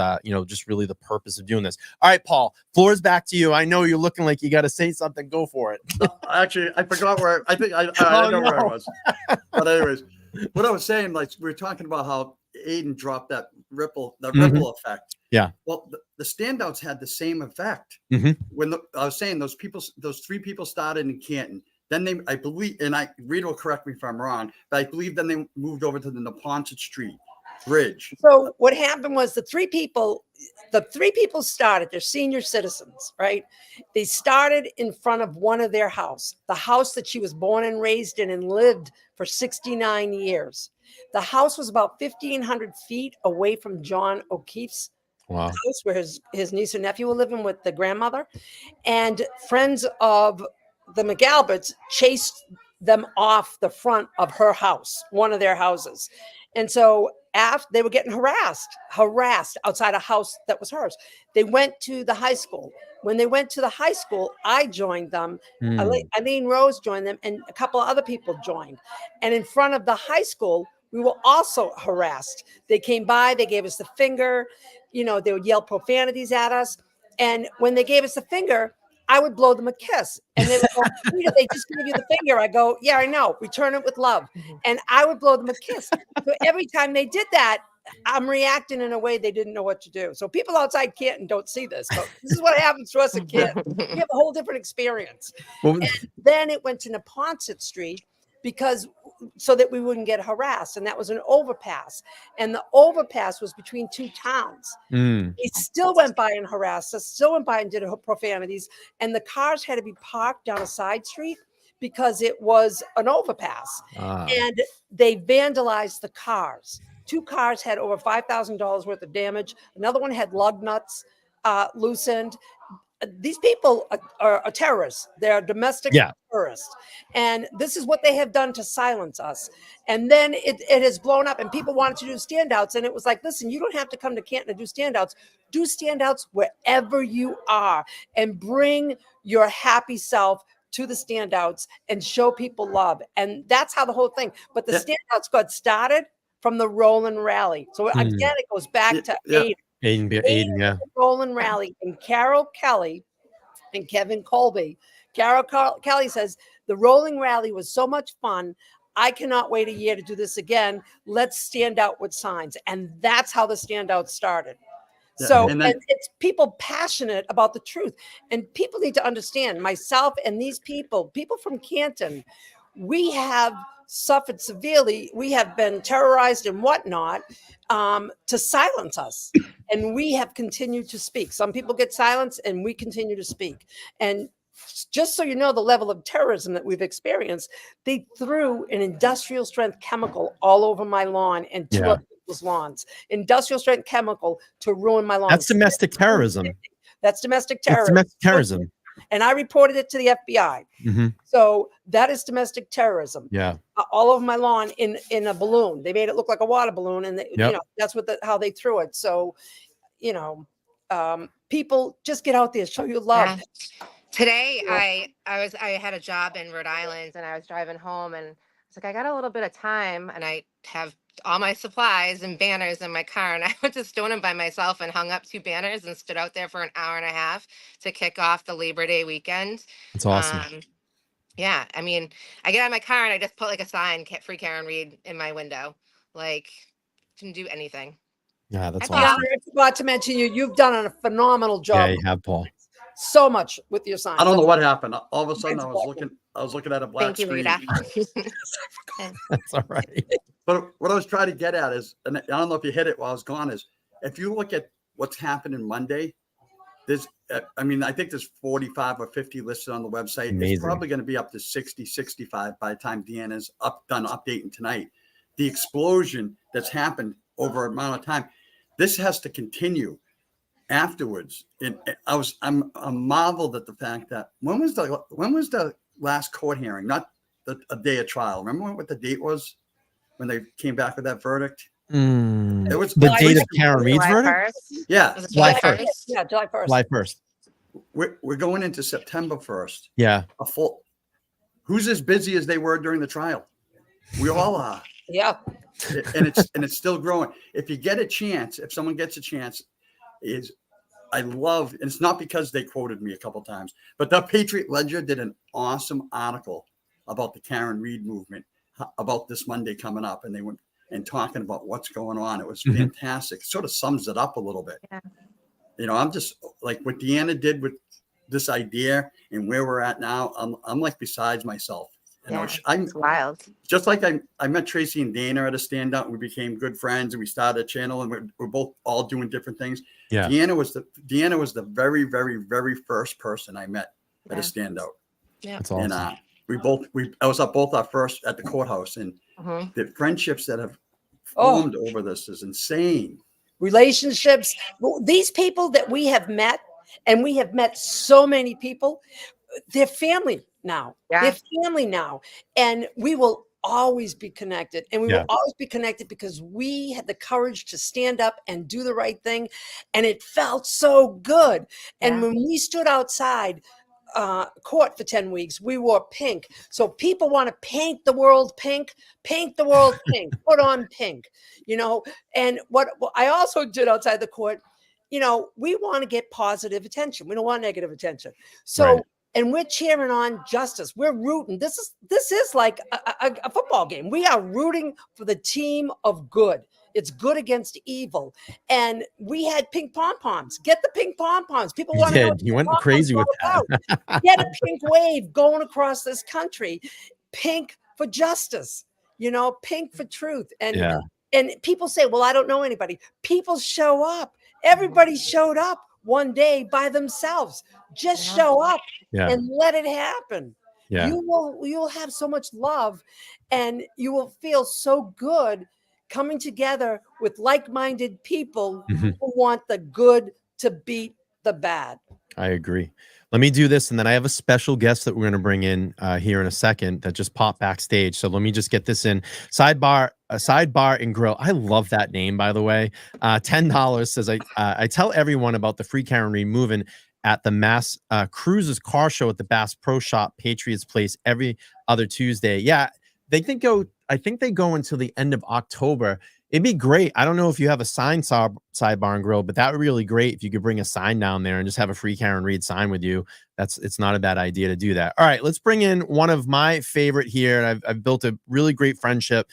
just really the purpose of doing this. All right, Paul, floor is back to you. I know you're looking like you got to say something. Go for it. Actually, I forgot where I think I know where I was. But anyways, what I was saying, like we were talking about how Aiden dropped that ripple effect. Yeah. Well, the standouts had the same effect. When I was saying those three people started in Canton, then I believe, and Rita will correct me if I'm wrong, but I believe then they moved over to the Neponset Street Bridge. So what happened was the three people started, they're senior citizens, right? They started in front of one of their house, the house that she was born and raised in and lived for 69 years. The house was about 1,500 feet away from John O'Keefe's Wow. house where his niece and nephew were living with the grandmother, and friends of the McAlberts chased them off the front of her house, one of their houses. And so after they were getting harassed outside a house that was hers, they went to the high school. When they went to the high school, I joined them. Eileen Rose joined them, and a couple of other people joined. And in front of the high school, we were also harassed. They came by, they gave us the finger, they would yell profanities at us. And when they gave us the finger, I would blow them a kiss. And they would go, Rita, they just gave you the finger. I go, yeah, I know. Return it with love. And I would blow them a kiss. So every time they did that, I'm reacting in a way they didn't know what to do. So people outside Canton don't see this, but this is what happens to us in Canton. We have a whole different experience. And then it went to Neponset Street so that we wouldn't get harassed. And that was an overpass. And the overpass was between two towns. They still went by and harassed us, still went by and did profanities. And the cars had to be parked down a side street because it was an overpass. And they vandalized the cars. 2 cars had over $5,000 worth of damage. Another one had lug nuts loosened. These people are terrorists. They're domestic terrorists. And this is what they have done to silence us. And then it has blown up, and people wanted to do standouts. And it was like, listen, you don't have to come to Canton to do standouts. Do standouts wherever you are and bring your happy self to the standouts and show people love. And that's how the whole thing. But the standouts got started from the Roland Rally. So again, it goes back to Aiden, yeah. Roland Rally, and Carol Kelly and Kevin Colby. Carol Kelly says, the Rolling Rally was so much fun. I cannot wait a year to do this again. Let's stand out with signs. And that's how the standout started. So and it's people passionate about the truth. And people need to understand, myself and these people from Canton, we have suffered severely. We have been terrorized and whatnot to silence us. And we have continued to speak. Some people get silenced and we continue to speak. And just so you know the level of terrorism that we've experienced, they threw an industrial strength chemical all over my lawn and 2 other people's lawns. Industrial strength chemical to ruin my lawn. That's domestic terrorism. That's domestic terrorism. That's domestic terrorism. And I reported it to the FBI. So that is domestic terrorism. Yeah. All over my lawn in a balloon. They made it look like a water balloon, and that's how they threw it. So, people just get out there, show you love. Today, I had a job in Rhode Island, and I was driving home, and I was like, I got a little bit of time, and I have all my supplies and banners in my car, and I went to Stoneham by myself and hung up 2 banners and stood out there for an hour and a half to kick off the Labor Day weekend. That's awesome. Yeah, I mean, I get out of my car and I just put like a sign, "Free Karen Reed," in my window. Like, didn't do anything. Yeah, that's awesome. I forgot to mention you've done a phenomenal job. Yeah, you have, Paul. So much with your signs. I don't know what happened. All of a sudden, I was looking at a black screen. Thank you, Rita. That's all right. But what I was trying to get at is, and I don't know if you hit it while I was gone, is if you look at what's happening Monday, I think there's 45 or 50 listed on the website. Amazing. It's probably going to be up to 60, 65 by the time Deanna's done updating tonight. The explosion that's happened over an amount of time, this has to continue afterwards. I'm marveled at the fact that when was the last court hearing? Not a day of trial. Remember what the date was when they came back with that verdict? It was the date of Karen Reed's verdict. Yeah, July 1st. Yeah, July 1st. July 1st. We're going into September 1st. Yeah. Who's as busy as they were during the trial? We all are. Yeah. And it's still growing. If you get a chance, if someone gets a chance, I love, and it's not because they quoted me a couple of times, but the Patriot Ledger did an awesome article about the Karen Reed movement, about this Monday coming up, and they went and talking about what's going on. It was fantastic. It sort of sums it up a little bit. Yeah. I'm just like what Deanna did with this idea and where we're at now. I'm like besides myself. It's wild. Just like I met Tracy and Dana at a Standout. We became good friends, and we started a channel, and we're both all doing different things. Yeah. Deanna was the very, very, very first person I met at a Standout. Yeah. That's awesome. And I was at both our first at the courthouse, and the friendships that have formed over this is insane. relationships. These people that we have met, and we have met so many people, they're family now. They're family now. And we will always be connected. And we will always be connected because we had the courage to stand up and do the right thing. And it felt so good. And when we stood outside court for 10 weeks, we wore pink. So people want to paint the world pink, put on pink, you know. And what I also did outside the court, you know, we want to get positive attention. We don't want negative attention. So, and we're cheering on justice. We're rooting. This is like a football game. We are rooting for the team of good. It's good against evil. And we had pink pom-poms. Get the pink pom-poms. People want to know. You went crazy with that. Get a pink wave going across this country. Pink for justice, you know, pink for truth. And people say, well, I don't know anybody. People show up. Everybody showed up one day by themselves. Just show up and let it happen. You'll have so much love, and you will feel so good coming together with like-minded people who want the good to beat the bad. I agree. Let me do this, and then I have a special guest that we're going to bring in here in a second that just popped backstage. So let me just get this in. Sidebar and Grill. I love that name, by the way. $10 says, I tell everyone about the Free Karen Reed moving at the Mass Cruises car show at the Bass Pro Shop, Patriots Place, every other Tuesday. Yeah, I think they go until the end of October. It'd be great. I don't know if you have a sign Sidebar and Grill, but that would be really great if you could bring a sign down there and just have a Free Karen Reed sign with you. It's not a bad idea to do that. All right, let's bring in one of my favorite here. And I've built a really great friendship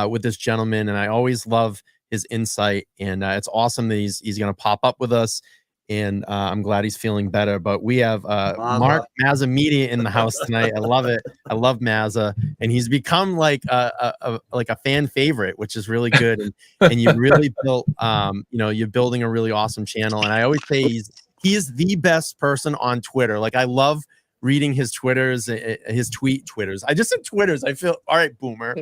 with this gentleman, and I always love his insight. And it's awesome that he's going to pop up with us. And I'm glad he's feeling better. But we have Mark Maza Media in the house tonight. I love it. I love Maza, and he's become like a fan favorite, which is really good. And you really built, you're building a really awesome channel. And I always say he is the best person on Twitter. Like, I love reading his Twitters, his Twitters. I just said Twitters. I feel all right, Boomer.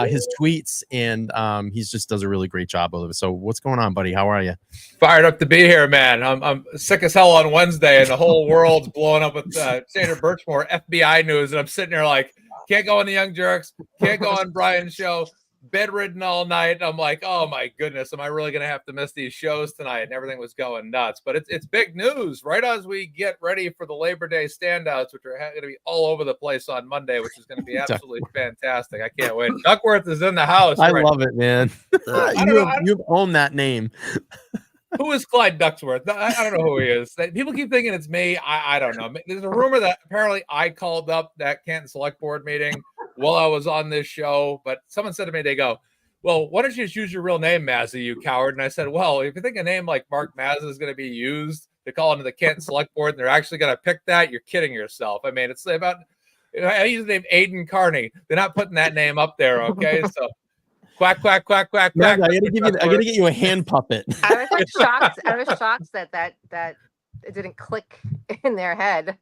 His tweets, and he just does a really great job of it. So what's going on, buddy? How are you? Fired up to be here, man. I'm sick as hell on Wednesday, and the whole world's blowing up with Sandra Birchmore FBI news, and I'm sitting there like, can't go on the Young Jerks, can't go on Brian's show, bedridden all night. I'm like, oh my goodness, am I really gonna have to miss these shows tonight? And everything was going nuts. But it's big news right as we get ready for the Labor Day standouts, which are going to be all over the place on Monday, which is going to be absolutely fantastic. I can't wait. Duckworth is in the house. I love it, man. You've owned that name. Who is Clyde Ducksworth? I don't know who he is. People keep thinking it's me. I don't know. There's a rumor that apparently I called up that Canton Select Board meeting while I was on this show, but someone said to me, they go, well, why don't you just use your real name, Maza, you coward? And I said, well, if you think a name like Mark Maza is going to be used to call into the Canton Select Board and they're actually going to pick that, you're kidding yourself. I mean, it's about, I use the name Aiden Carney. They're not putting that name up there, okay? So quack, quack, quack, quack, Yeah, quack. I gotta get you a hand puppet. I was shocked that it didn't click in their head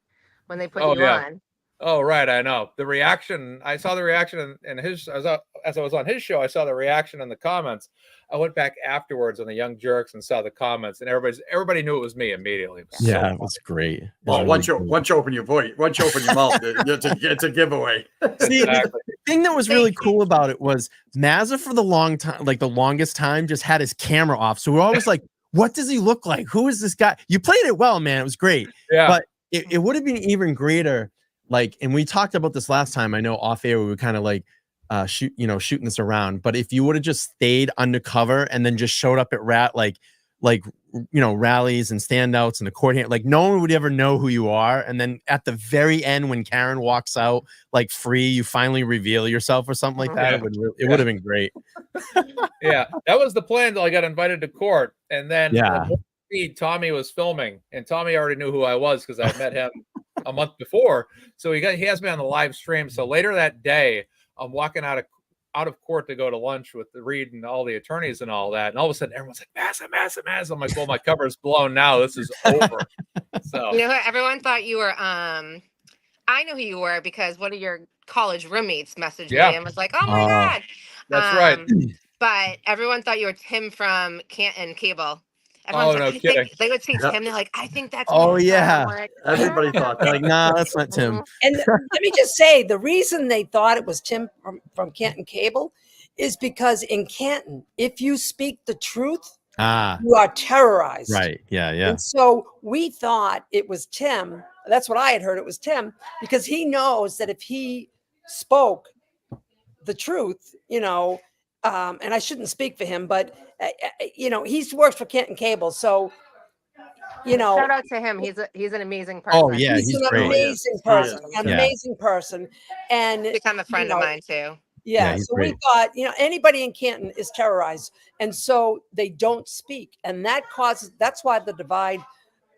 when they put you on. Oh, right. I know the reaction. I saw the reaction in his, as I was on his show, I saw the reaction in the comments. I went back afterwards on the Young Jerks and saw the comments, and everybody knew it was me immediately. It was It was great. Well, once you open your voice, once you open your mouth, it's a giveaway. See, the thing that was really cool about it was Maza for the longest time just had his camera off. So we're always like, what does he look like? Who is this guy? You played it well, man. It was great. Yeah. But it would have been even greater. Like, and we talked about this last time, I know off air, we were kind of like shooting this around, but if you would have just stayed undercover and then just showed up at rallies and standouts and the court here, like no one would ever know who you are. And then at the very end, when Karen walks out like free, you finally reveal yourself or something like that. It would have been great. Yeah, that was the plan until I got invited to court. And then Tommy was filming, and Tommy already knew who I was because I met him a month before. So he has me on the live stream. So later that day, I'm walking out of court to go to lunch with the Reed and all the attorneys and all that. And all of a sudden everyone's like, Maza. I'm like, well, my cover is blown now. This is over. So Everyone thought you were I know who you were because one of your college roommates messaged me and was like, oh my God. That's right. but everyone thought you were Tim from Canton Cable. Oh, Everyone's no like, I kidding. think they would say Yep. Tim. They're like, I think that's Oh, Maza. yeah. I'm like, Everybody thought They're that. like, nah, that's not Tim. And let me just say, the reason they thought it was Tim from Canton Cable is because in Canton, if you speak the truth, Ah, you are terrorized. right. Yeah, yeah. And so we thought it was Tim. That's what I had heard. It was Tim because he knows that if he spoke the truth, and I shouldn't speak for him, but he's worked for Canton Cable. So, shout out to him. He's an amazing person. Oh, yeah, he's he's an great. amazing Oh, yeah. person, He is. an Yeah. amazing person. And He's become a friend of mine too. Yeah, yeah, he's so great. we thought, anybody in Canton is terrorized. And so they don't speak. And that's why the divide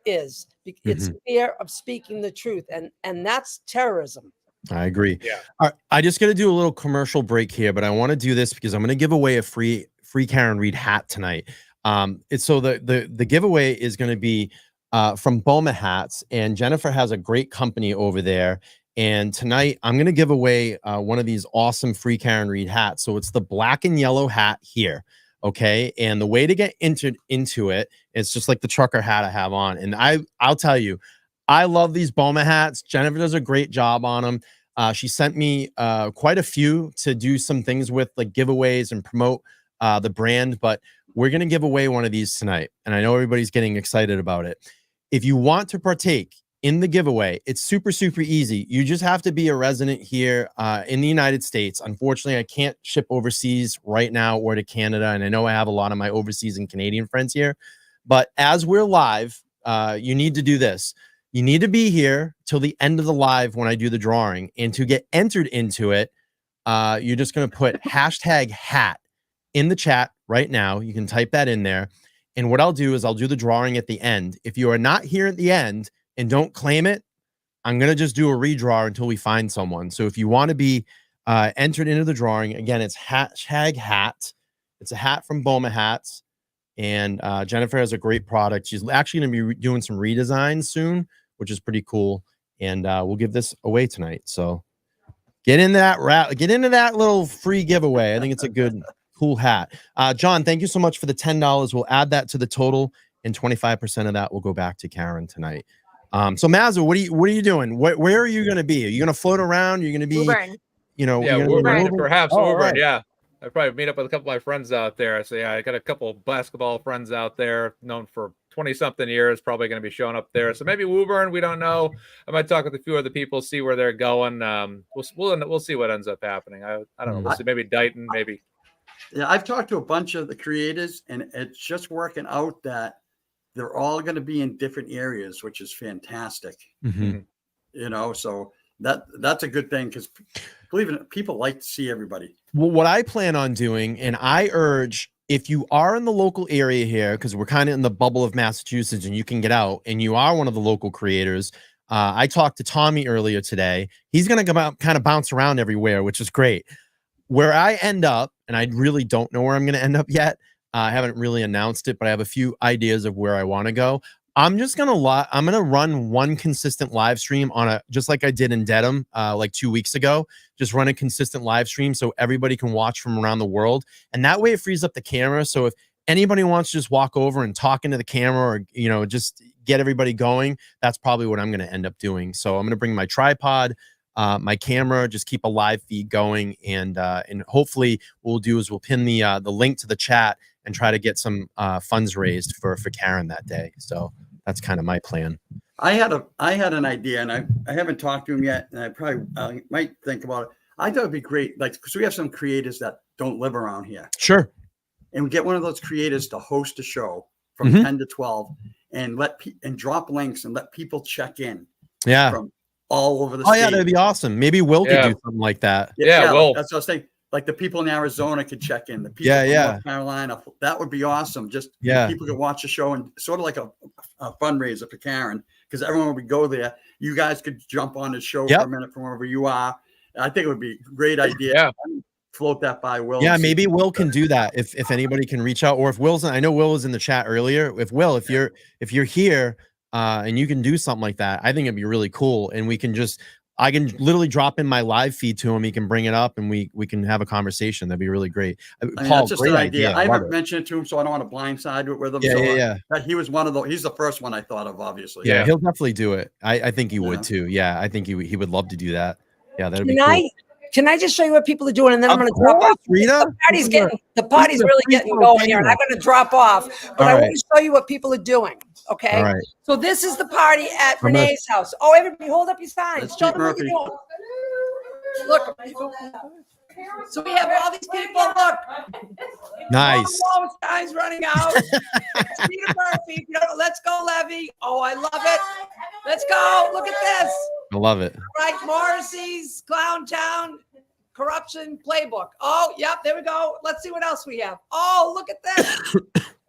is. It's fear of speaking the truth. And that's terrorism. I agree. Yeah. All right, I just got to do a little commercial break here, but I want to do this because I'm going to give away a free Karen Reed hat tonight. It's so the giveaway is going to be from Boma Hats, and Jennifer has a great company over there. And tonight I'm going to give away one of these awesome free Karen Reed hats. So it's the black and yellow hat here. Okay. And the way to get entered into it, it's just like the trucker hat I have on. And I'll tell you, I love these Boma hats. Jennifer does a great job on them. She sent me quite a few to do some things with, like giveaways and promote the brand, but we're going to give away one of these tonight. And I know everybody's getting excited about it. If you want to partake in the giveaway, it's super, super easy. You just have to be a resident here in the United States. Unfortunately, I can't ship overseas right now or to Canada. And I know I have a lot of my overseas and Canadian friends here, but as we're live, you need to do this. You need to be here till the end of the live when I do the drawing. And to get entered into it, you're just going to put hashtag hat in the chat right now. You can type that in there. And what I'll do is I'll do the drawing at the end. If you are not here at the end and don't claim it, I'm going to just do a redraw until we find someone. So if you want to be entered into the drawing, again, it's hashtag hat. It's a hat from Boma Hats. And Jennifer has a great product. She's actually going to be doing some redesigns soon, which is pretty cool. And we'll give this away tonight. So get into that little free giveaway. I think it's a good, cool hat. John, thank you so much for the $10. We'll add that to the total, and 25% of that will go back to Karen tonight. So Maza, what are you doing? Where are you going to be? Are you going to float around? You're going to be, Woburn, perhaps Woburn. Right. Yeah. I probably meet up with a couple of my friends out there. So yeah, I got a couple of basketball friends out there, known for 20-something years, probably going to be showing up there. So maybe Woburn, we don't know. I might talk with a few other people, see where they're going. We'll see what ends up happening. I don't know. We'll see. Maybe Dighton, maybe. Yeah, I've talked to a bunch of the creators, and it's just working out that they're all going to be in different areas, which is fantastic. So that's a good thing, because believe it, people like to see everybody. Well, what I plan on doing, and I urge, if you are in the local area here, because we're kind of in the bubble of Massachusetts and you can get out and you are one of the local creators, I talked to Tommy earlier today. He's going to come out, kind of bounce around everywhere, which is great. Where I end up, and I really don't know where I'm going to end up yet. I haven't really announced it, but I have a few ideas of where I want to go. I'm going to run one consistent live stream just like I did in Dedham like 2 weeks ago. Just run a consistent live stream so everybody can watch from around the world. And that way it frees up the camera. So if anybody wants to just walk over and talk into the camera, or, just get everybody going, that's probably what I'm going to end up doing. So I'm going to bring my tripod, my camera, just keep a live feed going. And hopefully what we'll do is we'll pin the link to the chat and try to get some funds raised for Karen that day. So that's kind of my plan. I had an idea, and I haven't talked to him yet, and I might think about it. I thought it'd be great, because we have some creators that don't live around here. Sure. And we get one of those creators to host a show from 10 to 12 and drop links and let people check in. Yeah. From all over the state. state. Yeah, that'd be awesome. Maybe Will could do something like that. Yeah, Will. That's what I was thinking. Like the people in Arizona could check in. The people from North Carolina, that would be awesome. Just people could watch the show, and sort of like a fundraiser for Karen, because everyone would go there. You guys could jump on the show for a minute from wherever you are. I think it would be a great idea. Yeah. Float that by Will. Yeah, maybe Will can do that if anybody can reach out, or if Will's. I know Will was in the chat earlier. If you're here and you can do something like that, I think it'd be really cool, and we can just I can literally drop in my live feed to him. He can bring it up and we can have a conversation. That'd be really great. I mean, Paul, that's just great an idea. I love haven't it. mentioned it to him, so I don't want to blindside it with him. Yeah, so yeah. he was one of the. He's the first one I thought of, obviously. Yeah, he'll definitely do it. I think he would too. Yeah, I think he would love to do that. Yeah, that'd be cool. Can I just show you what people are doing, and then I'm going to drop off? Rita. The party's really getting going here, and I'm going to drop off. But I want to show you what people are doing. Okay. All right. So this is the party at Renee's house. Oh, everybody, hold up your signs. Show them what you're doing. Look. So we have all these people. Look. Nice. All those guys running out. Peter Murphy. Let's go, Levy. Oh, I love it. Let's go. Look at this. I love it. Right, Morrissey's Clown Town Corruption Playbook. Oh, yep, there we go. Let's see what else we have. Oh, look at this.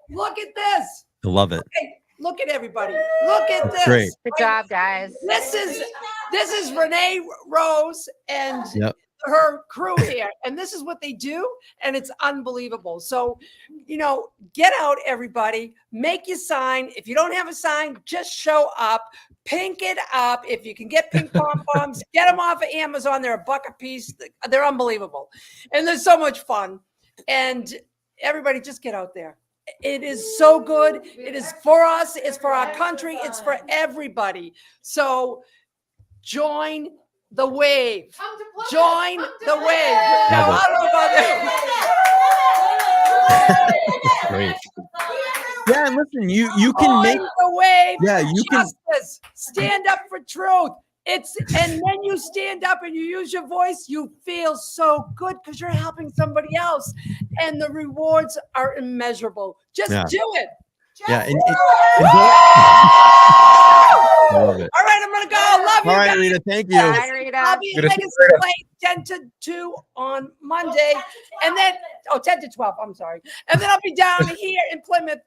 Look at this. I love it. Okay, look at everybody. Look at this. Great. Good job, guys. This is Renee Rose and her crew here, and this is what they do, and it's unbelievable. So, get out, everybody. Make your sign. If you don't have a sign, just show up. Pink it up. If you can get pink pom-poms, get them off of Amazon. They're $1 a piece. They're unbelievable, and they're so much fun. And everybody, just get out there. It is so good. It is for us. It's for our country. It's for everybody. So join the wave. Join the wave. Now, I don't know about that. Great. Yeah, and listen, you can make the wave. Yeah, you justice. Stand up for truth. And when you stand up and you use your voice, you feel so good because you're helping somebody else, and the rewards are immeasurable. Just do it. Yeah, I love it. All right, I'm gonna go. Love you. All right, guys. Rita, thank you. Bye, Rita. I'll be in Good to see Legacy you, Rita. Place 10 to 2 on Monday, and then 10 to 12. I'm sorry, and then I'll be down here in Plymouth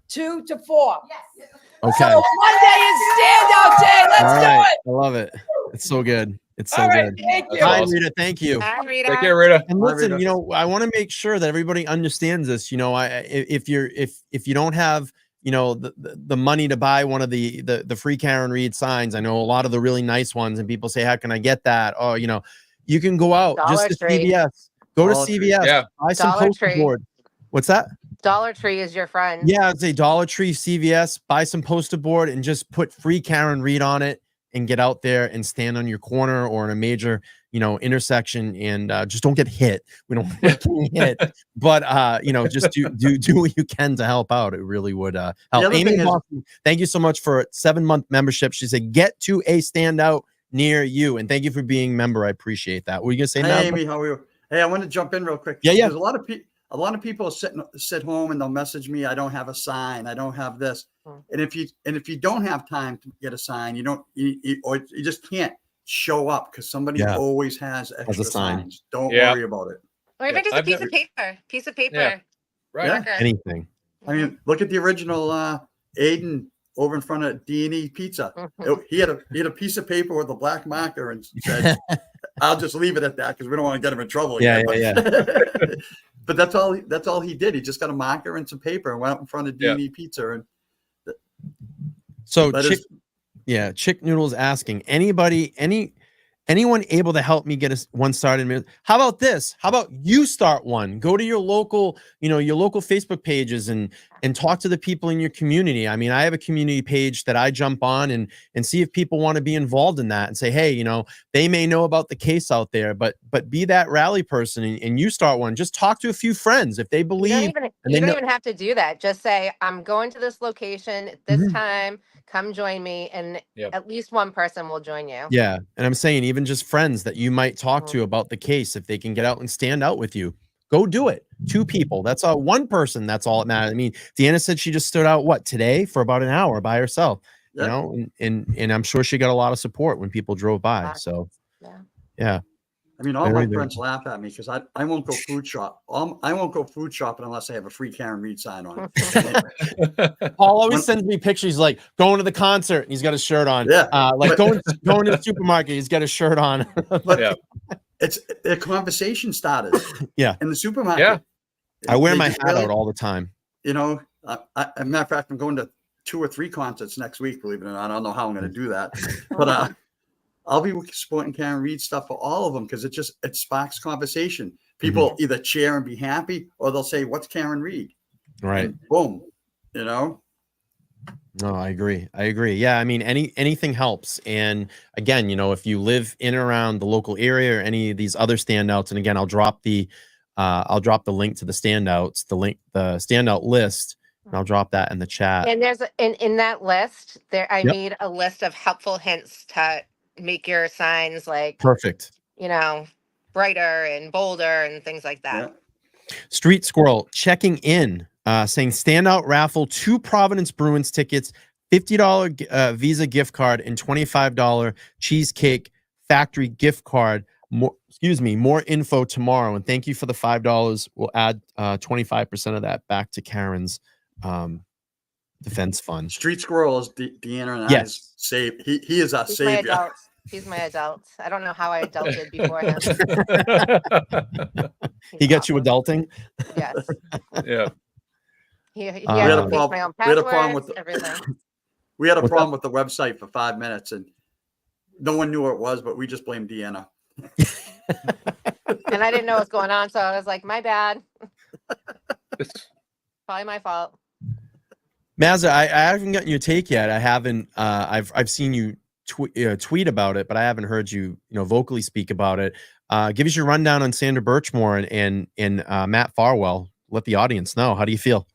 2 to 4. Yes. Okay. So Monday is Standout Day. Let's do it. I love it. It's so good. It's so All right, good. thank you. Hi, Rita. Thank you. Bye, Rita. Take care, Rita. And Bye, listen, Rita. I want to make sure that everybody understands this. If you don't have the money to buy one of the free Karen Reed signs, I know a lot of the really nice ones, and people say, how can I get that? Oh, you can go out just to CVS. Go to CVS. Buy some poster board. What's that? Dollar Tree is your friend. Yeah, I'd say Dollar Tree, CVS, buy some poster board and just put free Karen Reed on it and get out there and stand on your corner or in a major, intersection and just don't get hit. We don't want to get hit, but just do what you can to help out. It really would help. Amy Boston, thank you so much for a 7-month membership. She said, get to a Standout near you. And thank you for being a member. I appreciate that. What were you gonna say now? Hey, Amy, how are you? Hey, I want to jump in real quick. Yeah. There's a lot of people sit home and they'll message me. I don't have a sign. I don't have this. And if you don't have time to get a sign, or you just can't show up because somebody always has extra signs. Don't worry about it. Or even just a piece of paper. Yeah. Right. Marker. Anything. I mean, look at the original Aiden over in front of D&E Pizza. He had a piece of paper with a black marker and said, "I'll just leave it at that because we don't want to get him in trouble." Yeah. But that's all he did. He just got a marker and some paper and went up in front of D&E Pizza. And so Chick Noodle's asking, anyone able to help me get one started? How about this? How about you start one? Go to your local, your local Facebook pages and talk to the people in your community. I mean, I have a community page that I jump on and see if people want to be involved in that and say, hey, they may know about the case out there, but be that rally person and you start one. Just talk to a few friends if they believe. You don't even have to do that. Just say, I'm going to this location at this time. Come join me, and at least one person will join you. Yeah, and I'm saying even just friends that you might talk to about the case, if they can get out and stand out with you, go do it. 2 people. That's one person. That's all that matters. I mean, Deanna said she just stood out today for about an hour by herself. And I'm sure she got a lot of support when people drove by. So yeah. I mean, all my friends laugh at me because I won't go food shop. I won't go food shopping unless I have a free Karen Reed sign on it. Paul always sends me pictures like going to the concert and he's got his shirt on. Yeah. Going to the supermarket, he's got his shirt on. It's a conversation started. Yeah. In the supermarket. Yeah. I wear my hat out all the time. As a matter of fact, I'm going to 2 or 3 concerts next week, believe it or not. I don't know how I'm going to do that. But I'll be supporting Karen Reed stuff for all of them because it sparks conversation. People either cheer and be happy, or they'll say, "What's Karen Reed?" Right. And boom, you know. No, I agree. Yeah, I mean, anything helps. And again, you know, if you live in and around the local area or any of these other standouts, and again, I'll drop the link to the standouts, the standout list, and I'll drop that in the chat. And there's in that list there, I made a list of helpful hints to make your signs like Perfect. you know, brighter and bolder and things like that. Street Squirrel checking in, saying standout raffle 2 Providence Bruins tickets, $50 Visa gift card, and $25 Cheesecake Factory gift card. More info tomorrow. And thank you for the $5. We'll add 25% of that back to Karen's defense fund. Street Squirrel is Deanna and I's save. He is our savior. He's my adult. I don't know how I adulted before him. He got you adulting? Yes. Yeah. He we had a problem. my own We had a problem with everything. We had a problem with the website for 5 minutes, and no one knew what it was, but we just blamed Deanna. And I didn't know what's going on, so I was like, "My bad." Probably my fault. Maza, I haven't gotten your take yet. I haven't. I've seen you tweet about it, but I haven't heard you, vocally speak about it. Give us your rundown on Sandra Birchmore and Matt Farwell. Let the audience know. How do you feel?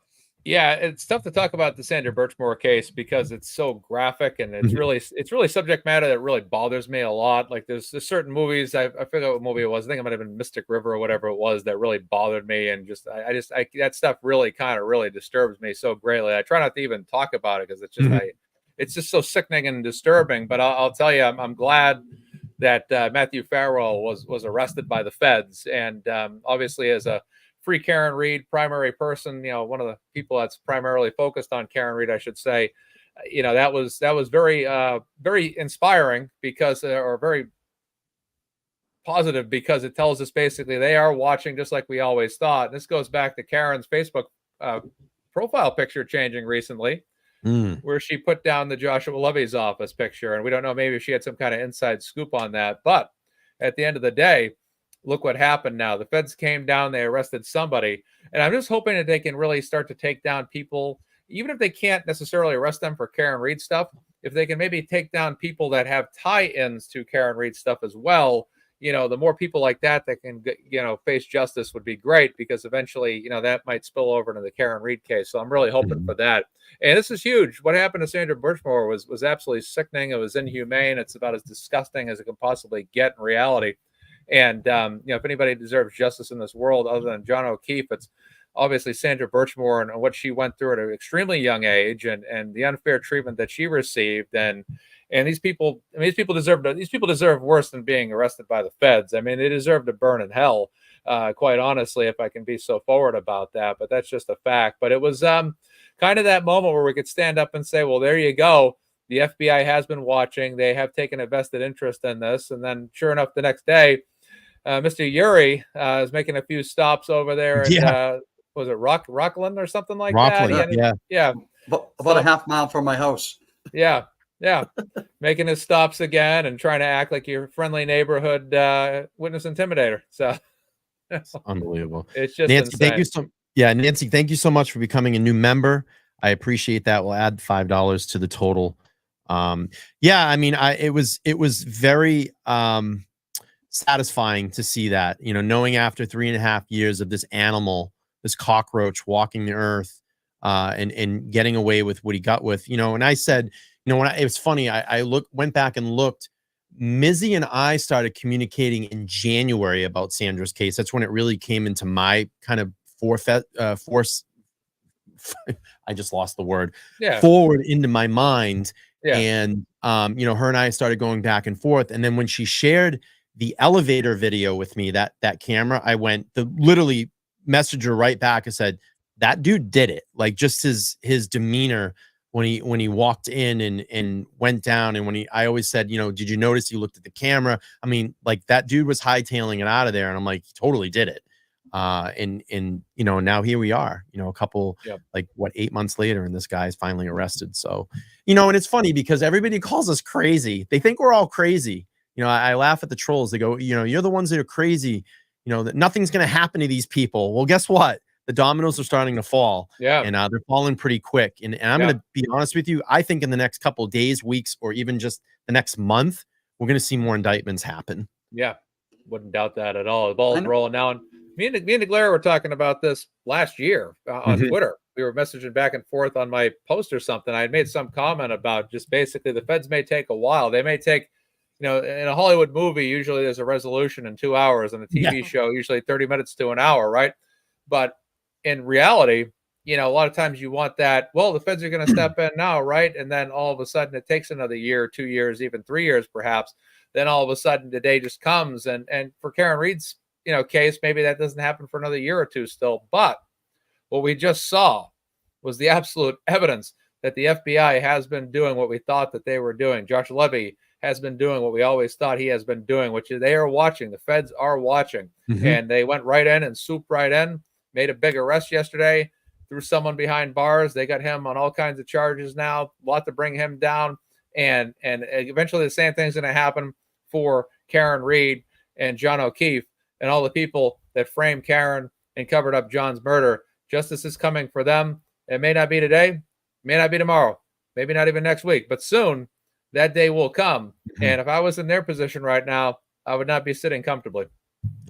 Yeah, it's tough to talk about the Sandra Birchmore case because it's so graphic and it's really subject matter that really bothers me a lot. Like there's certain movies, I forget what movie it was. I think it might have been Mystic River or whatever it was that really bothered me, and I that stuff really kind of really disturbs me so greatly. I try not to even talk about it because it's just it's just so sickening and disturbing. But I'll tell you, I'm glad that Matthew Farwell was arrested by the feds, and obviously as a free Karen Reed primary person, one of the people that's primarily focused on Karen Reed, I should say, that was very very inspiring because or very positive because it tells us basically they are watching just like we always thought. And this goes back to Karen's Facebook profile picture changing recently, where she put down the Joshua Levy's office picture, and we don't know, maybe she had some kind of inside scoop on that, but at the end of the day, look what happened now. The feds came down, they arrested somebody, and I'm just hoping that they can really start to take down people, even if they can't necessarily arrest them for Karen Reed stuff, if they can maybe take down people that have tie-ins to Karen Reed stuff as well. The more people like that can, face justice would be great, because eventually, that might spill over into the Karen Reed case. So I'm really hoping for that. And this is huge. What happened to Sandra Birchmore was absolutely sickening. It was inhumane. It's about as disgusting as it can possibly get in reality. And, if anybody deserves justice in this world other than John O'Keefe, it's obviously Sandra Birchmore and what she went through at an extremely young age and the unfair treatment that she received. And these people deserve worse than being arrested by the feds. I mean, they deserve to burn in hell, quite honestly, if I can be so forward about that. But that's just a fact. But it was kind of that moment where we could stand up and say, well, there you go. The FBI has been watching. They have taken a vested interest in this. And then sure enough, the next day, Mr. Yuri is making a few stops over there. And, was it Rockland or something like that? Yeah. About a half mile from my house. Yeah. Making his stops again and trying to act like your friendly neighborhood witness intimidator. So it's unbelievable. It's just Nancy, insane. thank you Nancy, thank you so much for becoming a new member. I appreciate that. We'll add $5 to the total. I mean, it was very satisfying to see that, knowing after 3.5 years of this animal, this cockroach walking the earth, and getting away with what he got with, and I said, when it was funny, I went back and looked. Mizzy and I started communicating in January about Sandra's case. That's when it really came into my kind of force. I just lost the word. Forward into my mind. And her and I started going back and forth. And then when she shared the elevator video with me, that camera, I literally messaged her right back and said, that dude did it. Like just his demeanor when he walked in and went down. And I always said, did you notice he looked at the camera? I mean, like that dude was hightailing it out of there. And I'm like, he totally did it. And now here we are, a couple, 8 months later, and this guy is finally arrested. So, and it's funny because everybody calls us crazy. They think we're all crazy. You know, I laugh at the trolls. They go, you know, you're the ones that are crazy. You know, that nothing's going to happen to these people. Well, guess what? The dominoes are starting to fall. Yeah. And they're falling pretty quick. And I'm going to be honest with you. I think in the next couple of days, weeks, or even just the next month, we're going to see more indictments happen. Yeah. Wouldn't doubt that at all. The ball's rolling now. And me and DeGlaire were talking about this last year on Twitter. We were messaging back and forth on my post or something. I had made some comment about just basically the feds may take a while. They may take, you know, in a Hollywood movie, usually there's a resolution in 2 hours. On a TV show, usually 30 minutes to an hour, right? But in reality, you know, a lot of times you want that, well, the feds are going to step in now, right? And then all of a sudden it takes another year, 2 years, even 3 years perhaps. Then all of a sudden the day just comes. And for Karen Reed's, you know, case, maybe that doesn't happen for another year or two still. But what we just saw was the absolute evidence that the FBI has been doing what we thought that they were doing. Josh Levy has been doing what we always thought he has been doing, which is they are watching. The feds are watching. And they went right in and swooped right in, made a big arrest yesterday, threw someone behind bars. They got him on all kinds of charges now, a lot to bring him down. And eventually the same thing's going to happen for Karen Reed and John O'Keefe and all the people that framed Karen and covered up John's murder. Justice is coming for them. It may not be today, may not be tomorrow, maybe not even next week, but soon that day will come. And if I was in their position right now, I would not be sitting comfortably.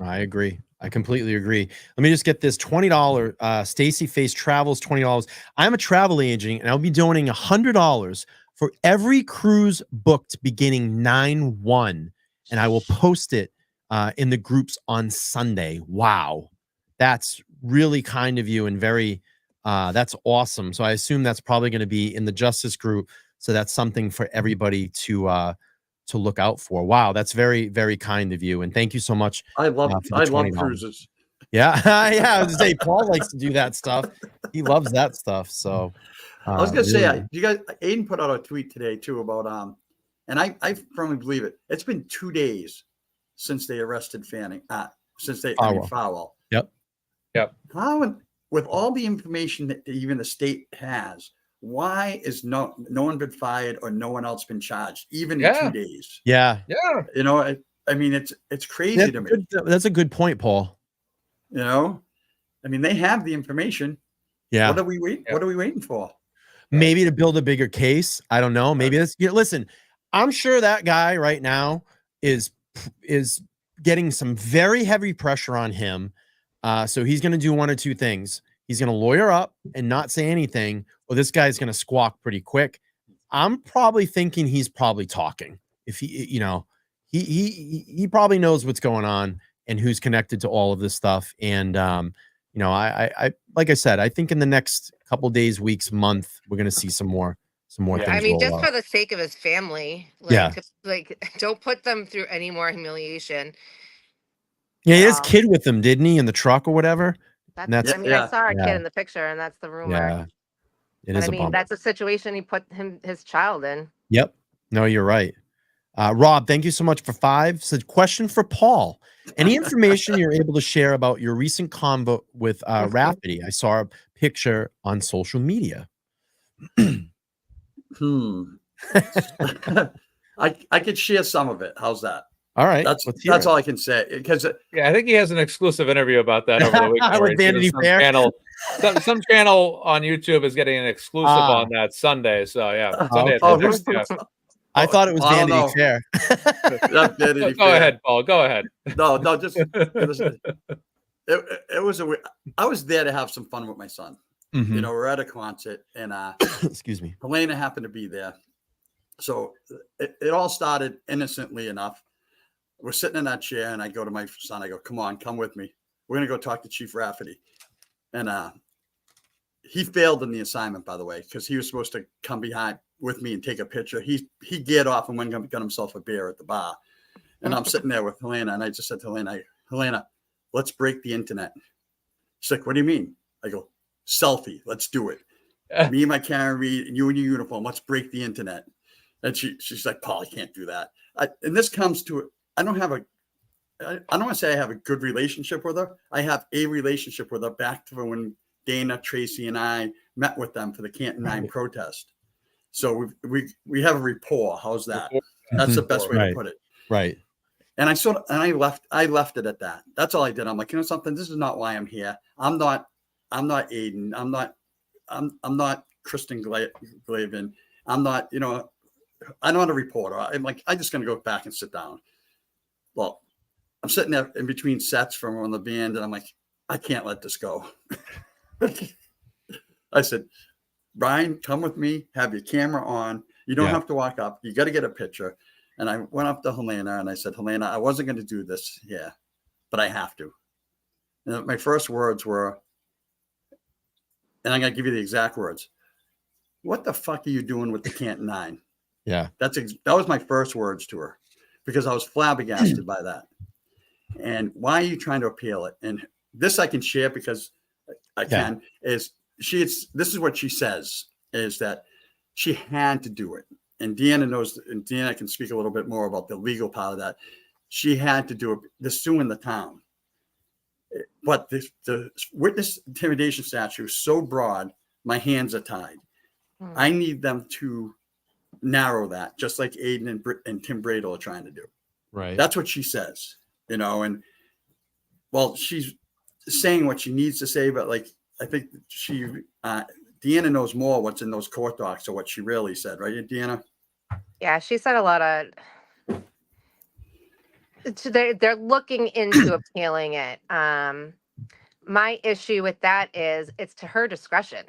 I agree. I completely agree. Let me just get this $20 Stacy Face Travels $20. I'm a travel agent and I'll be donating $100 for every cruise booked beginning 9/1, and I will post it in the groups on Sunday. Wow. That's really kind of you and very that's awesome. So I assume that's probably going to be in the Justice group. So that's something for everybody to look out for. Wow, that's very, very kind of you, and thank you so much. I love cruises. Yeah, yeah. I was gonna say Paul likes to do that stuff. He loves that stuff. So I was gonna say, you guys, Aiden put out a tweet today too about and I firmly believe it. It's been 2 days since they arrested Fanning. Farwell. Yep. How, with all the information that even the state has, why is no one been fired or no one else been charged, even in 2 days? Yeah. You know, I mean, it's crazy to me. That's a good point, Paul. You know, I mean, they have the information. Yeah. What are we waiting? What are we waiting for? Maybe to build a bigger case. I don't know. Maybe that's, listen, I'm sure that guy right now is getting some very heavy pressure on him. So he's going to do one or two things. He's going to lawyer up and not say anything, or this guy's going to squawk pretty quick. I'm probably thinking he's probably talking. If he, you know, he probably knows what's going on and who's connected to all of this stuff. And, you know, I like I said, I think in the next couple days, weeks, month, we're going to see some more things. I mean, just for the sake of his family, like don't put them through any more humiliation. Yeah, his kid with him, didn't he, in the truck or whatever? I saw our kid in the picture, and that's the rumor. Yeah, it is. I mean, that's a situation he put his child in. Yep. No, you're right. Rob, thank you so much for 5. So, question for Paul: any information you're able to share about your recent convo with Rafferty? I saw a picture on social media. I could share some of it. How's that? All right, that's all I can say. Because I think he has an exclusive interview about that over the weekend. With Vanity Fair. Some channel on YouTube is getting an exclusive on that Sunday. So yeah, Sunday I thought it was Vanity Fair. Go ahead, Paul. Go ahead. No, just it was I was there to have some fun with my son. Mm-hmm. You know, we're at a concert, and excuse me, Helena happened to be there. So it all started innocently enough. We're sitting in that chair, and I go to my son. I go, "Come on, come with me. We're gonna go talk to Chief Rafferty." And he failed in the assignment, by the way, because he was supposed to come behind with me and take a picture. He geared off and went and got himself a beer at the bar. And I'm sitting there with Helena, and I just said to Helena, let's break the internet. She's like, "What do you mean?" I go, "Selfie. Let's do it. Me and my Karen Reed, and you in your uniform. Let's break the internet." And she's like, "Paul, I can't do that." And this comes to it. I don't want to say I have a good relationship with her. I have a relationship with her back to when Dana, Tracy, and I met with them for the Canton 9 protest. So we have a rapport. How's that? That's the best way to put it. Right. And I left it at that. That's all I did. I'm like, you know something, this is not why I'm here. I'm not Aiden. I'm not Kristen Glavin. I'm not, I'm not a reporter. I'm like, I'm just going to go back and sit down. Well, I'm sitting there in between sets from on the band, and I'm like, I can't let this go. I said, Brian, come with me, have your camera on. You don't have to walk up. You got to get a picture. And I went up to Helena and I said, Helena, I wasn't going to do this here, but I have to. And my first words were, and I'm going to give you the exact words. What the fuck are you doing with the Canton 9? Yeah. That was my first words to her, because I was flabbergasted by that. And why are you trying to appeal it? And this I can share because I can, this is what she says, is that she had to do it. And Deanna knows, and Deanna can speak a little bit more about the legal part of that. She had to do it. They're suing the town. But the witness intimidation statute is so broad, my hands are tied. I need them to narrow that, just like Aiden and Tim Bradle are trying to do. Right. That's what she says, and well, she's saying what she needs to say, but like, I think Deanna knows more what's in those court docs or what she really said, right, Deanna? Yeah, she said a lot of. They're looking into appealing it. My issue with that is it's to her discretion.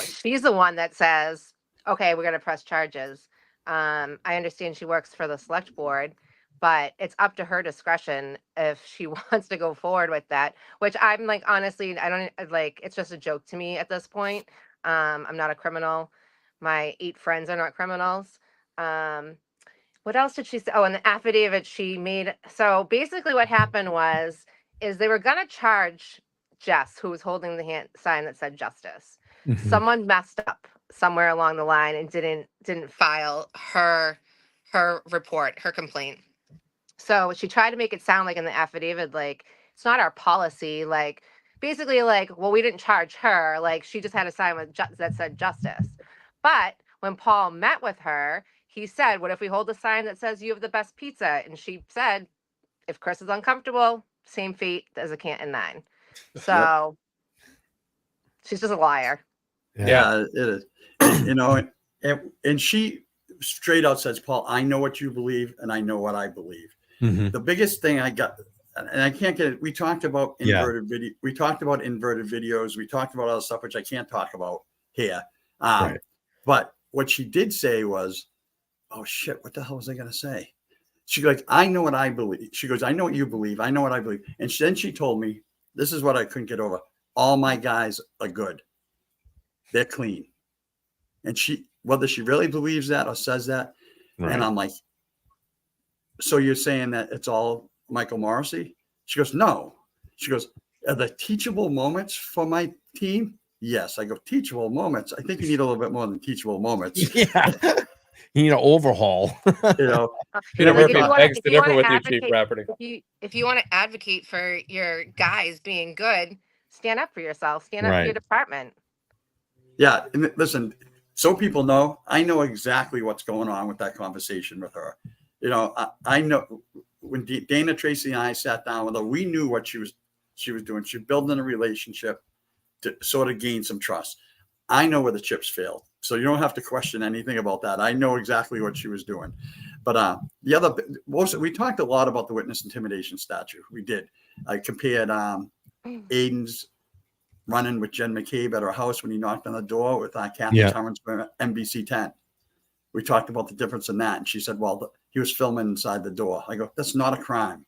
She's the one that says, "Okay, we're going to press charges." I understand she works for the select board, but it's up to her discretion if she wants to go forward with that. Which I'm like, honestly, I don't like. It's just a joke to me at this point. I'm not a criminal. My 8 friends are not criminals. What else did she say? Oh, and the affidavit she made. So basically what happened is they were going to charge Jess, who was holding the sign that said justice. Mm-hmm. Someone messed up somewhere along the line and didn't file her report, her complaint. So she tried to make it sound like in the affidavit, like, it's not our policy. Like, basically, like, well, we didn't charge her. Like, she just had a sign that said justice. But when Paul met with her, he said, what if we hold a sign that says you have the best pizza? And she said, if Chris is uncomfortable, same fate as a Canton 9. So she's just a liar. Yeah, it is. And she straight out says, Paul, I know what you believe and I know what I believe. Mm-hmm. The biggest thing I got, and I can't get it. We talked about inverted video. We talked about inverted videos. We talked about other stuff, which I can't talk about here. Right. But what she did say was, oh shit, what the hell was I going to say? She goes, I know what I believe. She goes, I know what you believe. I know what I believe. And then she told me, this is what I couldn't get over. All my guys are good. They're clean. And whether she really believes that or says that. Right. And I'm like, so you're saying that it's all Michael Morrissey? She goes, no. She goes, are the teachable moments for my team? Yes. I go, teachable moments. I think you need a little bit more than teachable moments. Yeah. You need an overhaul. Peter Murphy begs to differ with you, Chief Rafferty. If you want to advocate for your guys being good, stand up for yourself. Stand up for your department. Yeah. And listen, so people know, I know exactly what's going on with that conversation with her. I know when Dana Tracy and I sat down with her, we knew what she was doing. She was building a relationship to sort of gain some trust. I know where the chips failed. So you don't have to question anything about that. I know exactly what she was doing. But we talked a lot about the witness intimidation statute. We did. I compared Aiden's running with Jen McCabe at her house when he knocked on the door with Kathy Torrance from NBC 10. We talked about the difference in that. And she said, well, he was filming inside the door. I go, that's not a crime.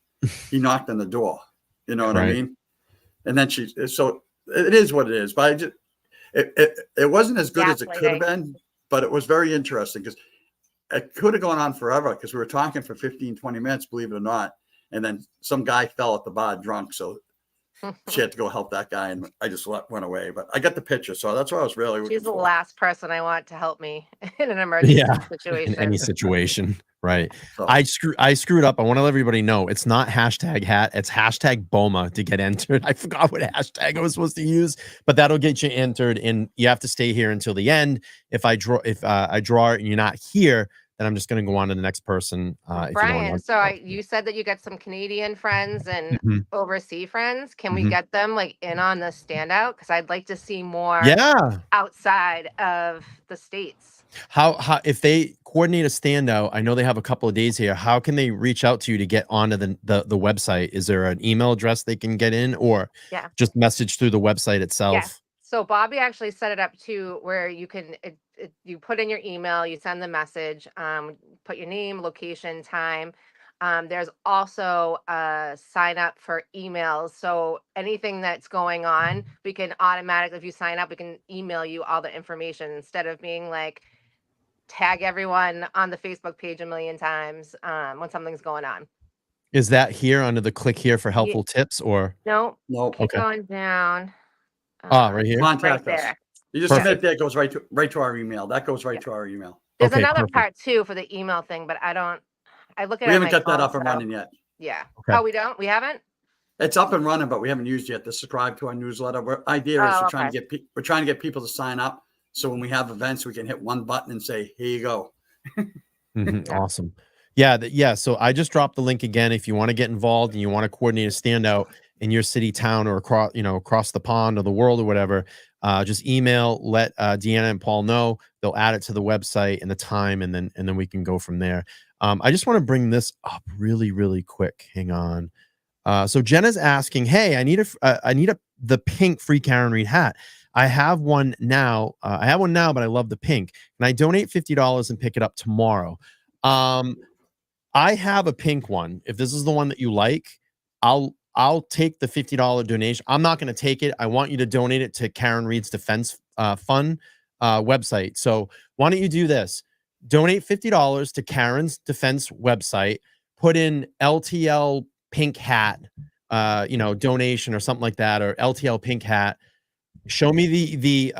He knocked on the door. You know what I mean? And then so it is what it is. But it wasn't as good as it could have been, but it was very interesting because it could have gone on forever because we were talking for 15, 20 minutes, believe it or not. And then some guy fell at the bar drunk. So she had to go help that guy. And I just went away. But I got the picture. So that's what I was really She's the last person I want to help me in an emergency situation. In any situation. Right. So, I screwed up. I want to let everybody know it's not hashtag hat. It's hashtag BOMA to get entered. I forgot what hashtag I was supposed to use, but that'll get you entered. And you have to stay here until the end. If I draw it and you're not here, then I'm just going to go on to the next person. If you don't Brian, want. so you said that you got some Canadian friends and Mhm. overseas friends. Can we Mhm. get them like in on the Standout? Because I'd like to see more Yeah. outside of the States. How if they coordinate a standout, I know they have a couple of days here. How can they reach out to you to get onto the website? Is there an email address they can get in, or Yeah. just message through the website itself? Yes. So Bobby actually set it up too, where you can you put in your email, you send the message, put your name, location, time. There's also a sign up for emails. So anything that's going on, we can automatically, if you sign up, we can email you all the information instead of being like tag everyone on the Facebook page a million times when something's going on. Is that here under the click here for Yeah. helpful tips, or No, Nope. keep Okay. going down. Right here. Contact Right us. there. You just Perfect. submit that, goes right to our email. That goes right to our email. There's Okay, another perfect. part too for the email thing, but I look at We it on haven't my got that phone, up and so- running yet. Yeah. Okay. Oh, we don't? We haven't? It's up and running, but we haven't used yet to subscribe to our newsletter. Idea is Oh, we're trying okay. to get people to sign up, so when we have events, we can hit one button and say, "Here you go." Mhm. Awesome. Yeah. So I just dropped the link again. If you want to get involved and you want to coordinate a standout in your city, town, or across the pond or the world or whatever, just let Deanna and Paul know. They'll add it to the website and the time, and then we can go from there. I just want to bring this up really, really quick. Hang on. So Jenna's asking, hey, I need the pink free Karen Reed hat. I have one now. But I love the pink. And I donate $50 and pick it up tomorrow. I have a pink one. If this is the one that you like, I'll take the $50 donation. I'm not going to take it. I want you to donate it to Karen Reed's Defense Fund website. So why don't you do this? Donate $50 to Karen's Defense website. Put in LTL pink hat, donation or something like that, or LTL pink hat. Show me the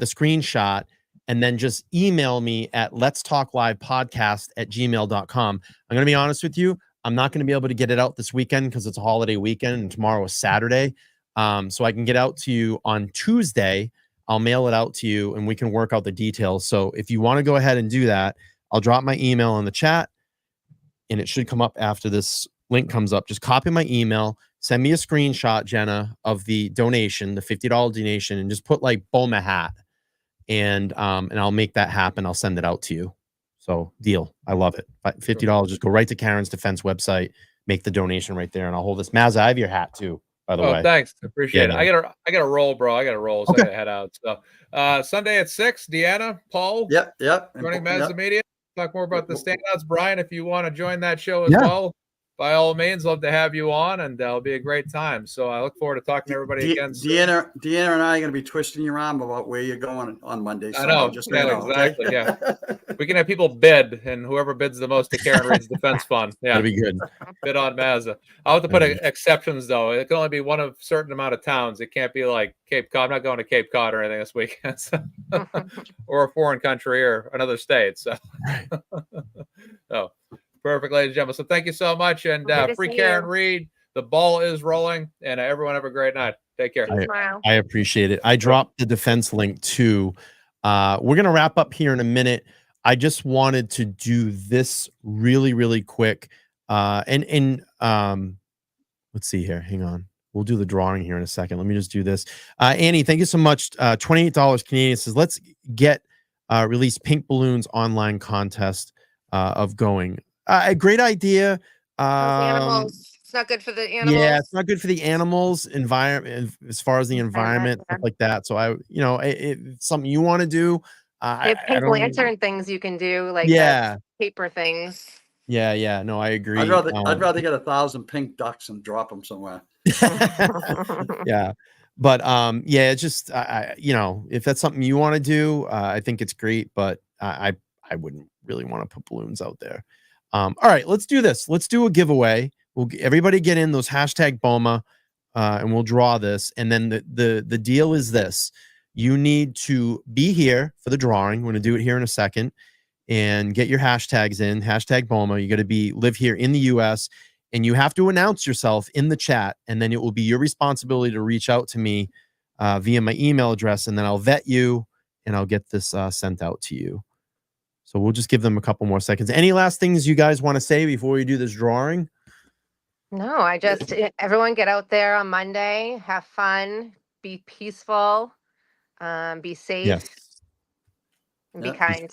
screenshot, and then just email me at letstalklivepodcast@gmail.com. I'm going to be honest with you. I'm not going to be able to get it out this weekend because it's a holiday weekend and tomorrow is Saturday. So I can get out to you on Tuesday. I'll mail it out to you and we can work out the details. So if you want to go ahead and do that, I'll drop my email in the chat and it should come up after this link comes up. Just copy my email, send me a screenshot, Jenna, of the donation, the $50 donation, and just put like BOMA hat. And I'll make that happen. I'll send it out to you. So deal. I love it. $50, just go right to Karen's Defense website, make the donation right there, and I'll hold this. Maza, I have your hat too, by the way. Thanks. Appreciate it. man. I gotta roll, bro. I gotta roll. So Okay. I gotta head out. So Sunday at 6, Deanna, Paul. Yep. Joining Maza Media. Talk more about the Standouts. Brian, if you want to join that show as Yeah. well, by all means, love to have you on, and it'll be a great time. So I look forward to talking to everybody again soon. Deanna and I are going to be twisting your arm about where you're going on Monday. I know. Just Yeah, so you know, exactly. okay? Yeah. We can have people bid, and whoever bids the most to Karen Reed's Defense Fund. Yeah. That'd be good. Bid on Maza. I'll have to put exceptions, though. It can only be one of a certain amount of towns. It can't be like Cape Cod. I'm not going to Cape Cod or anything this weekend. Or a foreign country or another state. So, perfect, ladies and gentlemen. So thank you so much. And free Karen Reed. The ball is rolling. And everyone have a great night. Take care. I appreciate it. I dropped the defense link too. We're going to wrap up here in a minute. I just wanted to do this really, really quick. Let's see here. Hang on. We'll do the drawing here in a second. Let me just do this. Annie, thank you so much. $28 Canadian says, let's get release pink balloons online contest of going. A great idea. Animals. It's not good for the animals. Yeah, it's not good for the animals environment as far as the environment, stuff like that. So it's something you want to do. They have pink lantern things you can do, like paper things. Yeah. No, I agree. I'd rather get 1,000 pink ducks and drop them somewhere. Yeah. But it's just if that's something you want to do, I think it's great, but I wouldn't really want to put balloons out there. All right, let's do this. Let's do a giveaway. Everybody get in those hashtag BOMA, and we'll draw this. And then the deal is this: you need to be here for the drawing. We're going to do it here in a second, and get your hashtags in. Hashtag BOMA. You got to live here in the U.S. and you have to announce yourself in the chat, and then it will be your responsibility to reach out to me via my email address, and then I'll vet you and I'll get this sent out to you. So we'll just give them a couple more seconds. Any last things you guys want to say before we do this drawing? No, everyone get out there on Monday, have fun, be peaceful, be safe, Yes. and be kind.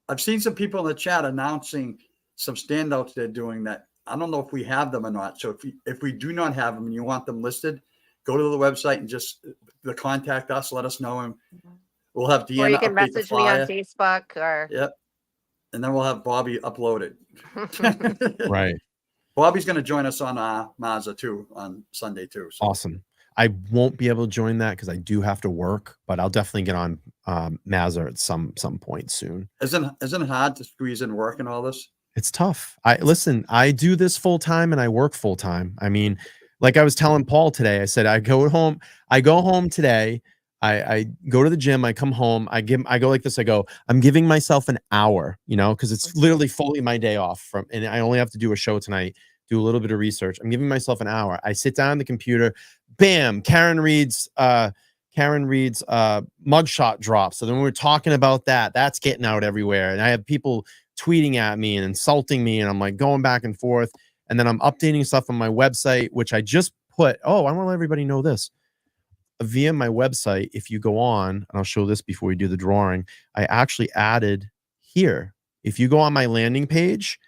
I've seen some people in the chat announcing some standouts they're doing that. I don't know if we have them or not. So if we do not have them and you want them listed, go to the website and just contact us, let us know, and we'll have Deanna or you can update the message me on flyer. Facebook or Yep. And then we'll have Bobby upload it. Right. Bobby's going to join us on Maza too on Sunday too. So. Awesome. I won't be able to join that because I do have to work, but I'll definitely get on Maza at some point soon. Isn't it hard to squeeze in work and all this? It's tough. I do this full time and I work full time. I mean, like I was telling Paul today, I said, I go home today. I go to the gym. I come home. I go like this. I'm giving myself an hour, because it's literally fully my day off and I only have to do a show tonight, do a little bit of research. I'm giving myself an hour. I sit down on the computer, bam, Karen Reed's mugshot drop. So then we're talking about that. That's getting out everywhere. And I have people tweeting at me and insulting me. And I'm like going back and forth. And then I'm updating stuff on my website, which I just put. Oh, I want to let everybody know this. Via my website, if you go on, and I'll show this before we do the drawing, I actually added here. If you go on my landing page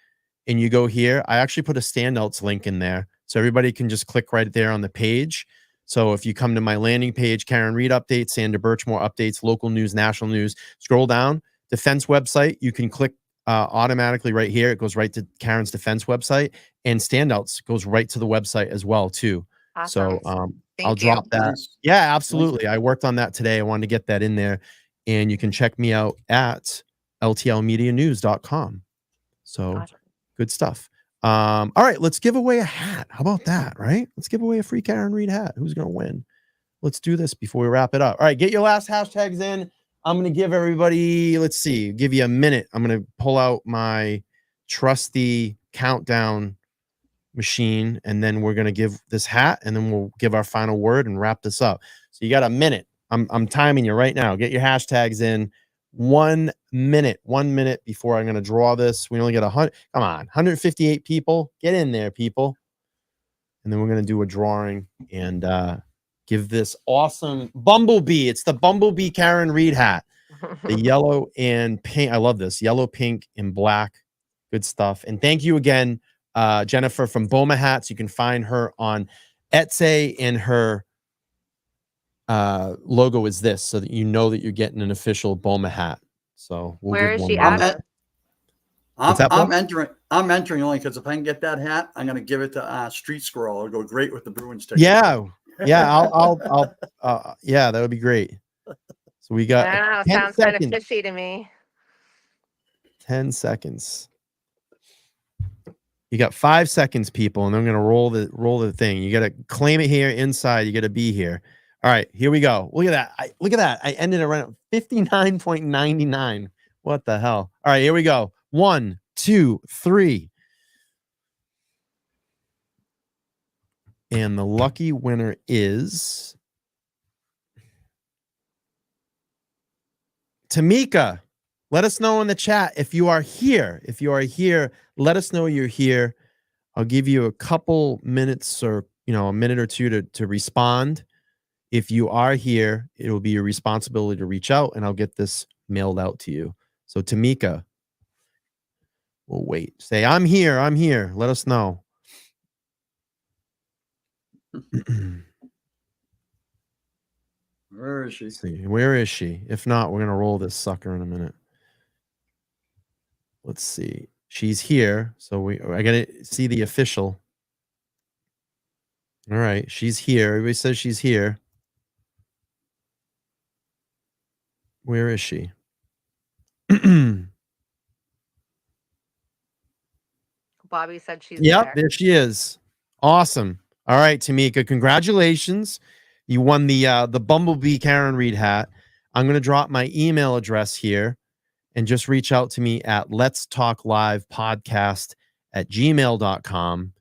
and you go here, I actually put a Standouts link in there. So everybody can just click right there on the page. So if you come to my landing page, Karen Reed updates, Sandra Birchmore updates, local news, national news, scroll down, defense website, you can click automatically right here. It goes right to Karen's defense website, and Standouts goes right to the website as well too. Awesome. So I'll drop that. Yeah, absolutely. I worked on that today. I wanted to get that in there, and you can check me out at ltlmedianews.com. So awesome. Good stuff. All right, let's give away a hat. How about that, right? Let's give away a free Karen Reed hat. Who's going to win? Let's do this before we wrap it up. All right, get your last hashtags in. I'm going to give everybody, give you a minute. I'm going to pull out my trusty countdown machine, and then we're going to give this hat, and then we'll give our final word and wrap this up. So you got a minute. I'm timing you right now. Get your hashtags in. 1 minute before I'm going to draw this. We only get 158 people. Get in there, people. And then we're going to do a drawing and give this awesome Bumblebee. It's the Bumblebee Karen Reed hat. The yellow and pink. I love this. Yellow, pink, and black. Good stuff. And thank you again, Jennifer from Boma Hats. You can find her on Etsy, and her logo is this, so that you know that you're getting an official Boma hat. So where is she at? I'm entering only because if I can get that hat, I'm gonna give it to Street Squirrel. It'll go great with the Bruins ticket. Yeah, I'll yeah, that would be great. So we got, I don't know, sounds kind of fishy to me. 10 seconds. You got 5 seconds, people, and I'm gonna roll the thing. You gotta claim it here inside. You gotta be here. All right, here we go. Look at that. Look at that. I ended around 59.99. What the hell? All right, here we go. 1, 2, 3. And the lucky winner is Tamika. Let us know in the chat if you are here. If you are here, let us know you're here. I'll give you a couple minutes, or a minute or two to respond. If you are here, it will be your responsibility to reach out, and I'll get this mailed out to you. So Tamika, we'll wait. Say, I'm here. I'm here. Let us know. Where is she? See, where is she? If not, we're going to roll this sucker in a minute. Let's see. She's here. So I got to see the official. All right. She's here. Everybody says she's here. Where is she? Bobby said she's there she is. Awesome. All right, Tamika, congratulations. You won the Bumblebee Karen Reed hat. I'm going to drop my email address here, and just reach out to me at letstalklivepodcast@gmail.com,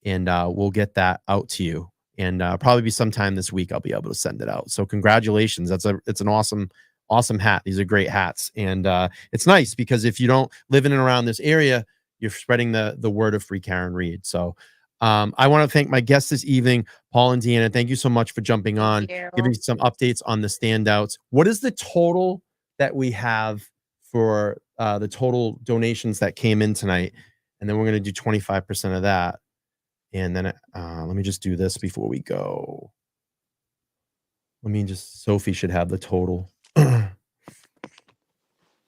and we'll get that out to you. And probably be sometime this week I'll be able to send it out. So congratulations. It's an awesome awesome hat. These are great hats. And it's nice because if you don't live in and around this area, you're spreading the word of Free Karen Read. So I want to thank my guests this evening, Paul and Deanna. Thank you so much for jumping on, giving some updates on the standouts. What is the total that we have for the total donations that came in tonight? And then we're going to do 25% of that. And then let me just do this before we go. Sophie should have the total.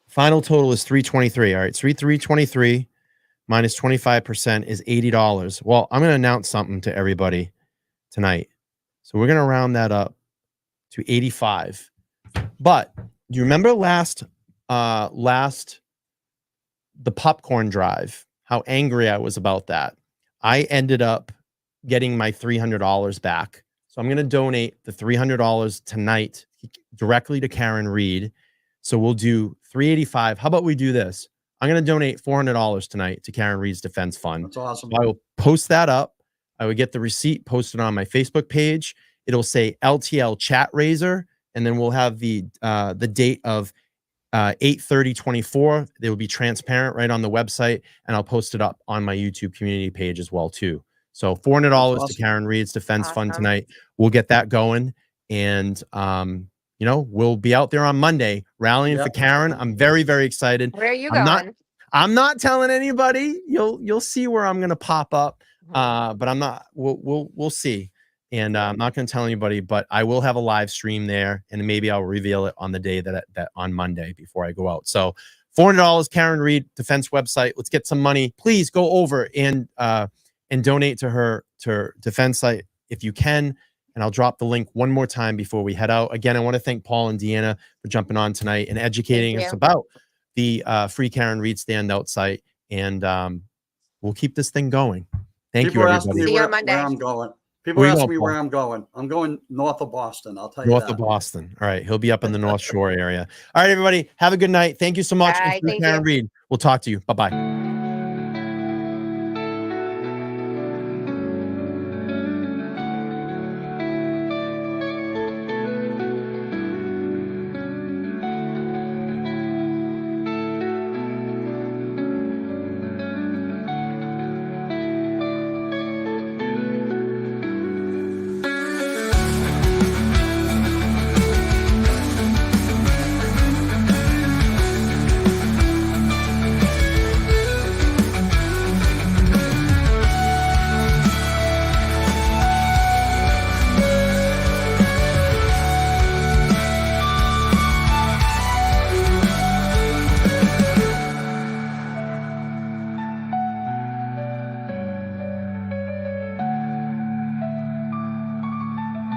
Final total is 323. All right, 323 minus 25% is $80. Well, I'm going to announce something to everybody tonight. So we're going to round that up to 85. But do you remember last the popcorn drive, how angry I was about that? I ended up getting my $300 back. So I'm going to donate the $300 tonight directly to Karen Read. So we'll do 385. How about we do this? I'm going to donate $400 tonight to Karen Read's Defense Fund. That's awesome. So I will post that up. I would get the receipt posted on my Facebook page. It'll say LTL chat raiser, and then we'll have the date of 8/30/24. They will be transparent right on the website, and I'll post it up on my YouTube community page as well too. So $400 to Karen Read's Defense Fund tonight. We'll get that going, and you know, we'll be out there on Monday rallying for Karen. I'm very, very excited. Where are you going? I'm not telling anybody. You'll see where I'm gonna pop up, but I'm not. We'll see. And I'm not going to tell anybody, but I will have a live stream there, and maybe I'll reveal it on the day that on Monday before I go out. So $400, Karen Read Defense website. Let's get some money. Please go over and donate to her defense site if you can. And I'll drop the link one more time before we head out. Again, I want to thank Paul and Deanna for jumping on tonight and educating us about the Free Karen Read Standout site. And we'll keep this thing going. Thank you, everybody. See you on Monday. Where I'm going. People ask me where I'm going. I'm going north of Boston. I'll tell you north of Boston. All right. He'll be up in the North Shore area. All right, everybody. Have a good night. Thank you so much. Bye. And Free Karen Read. We'll talk to you. Bye-bye.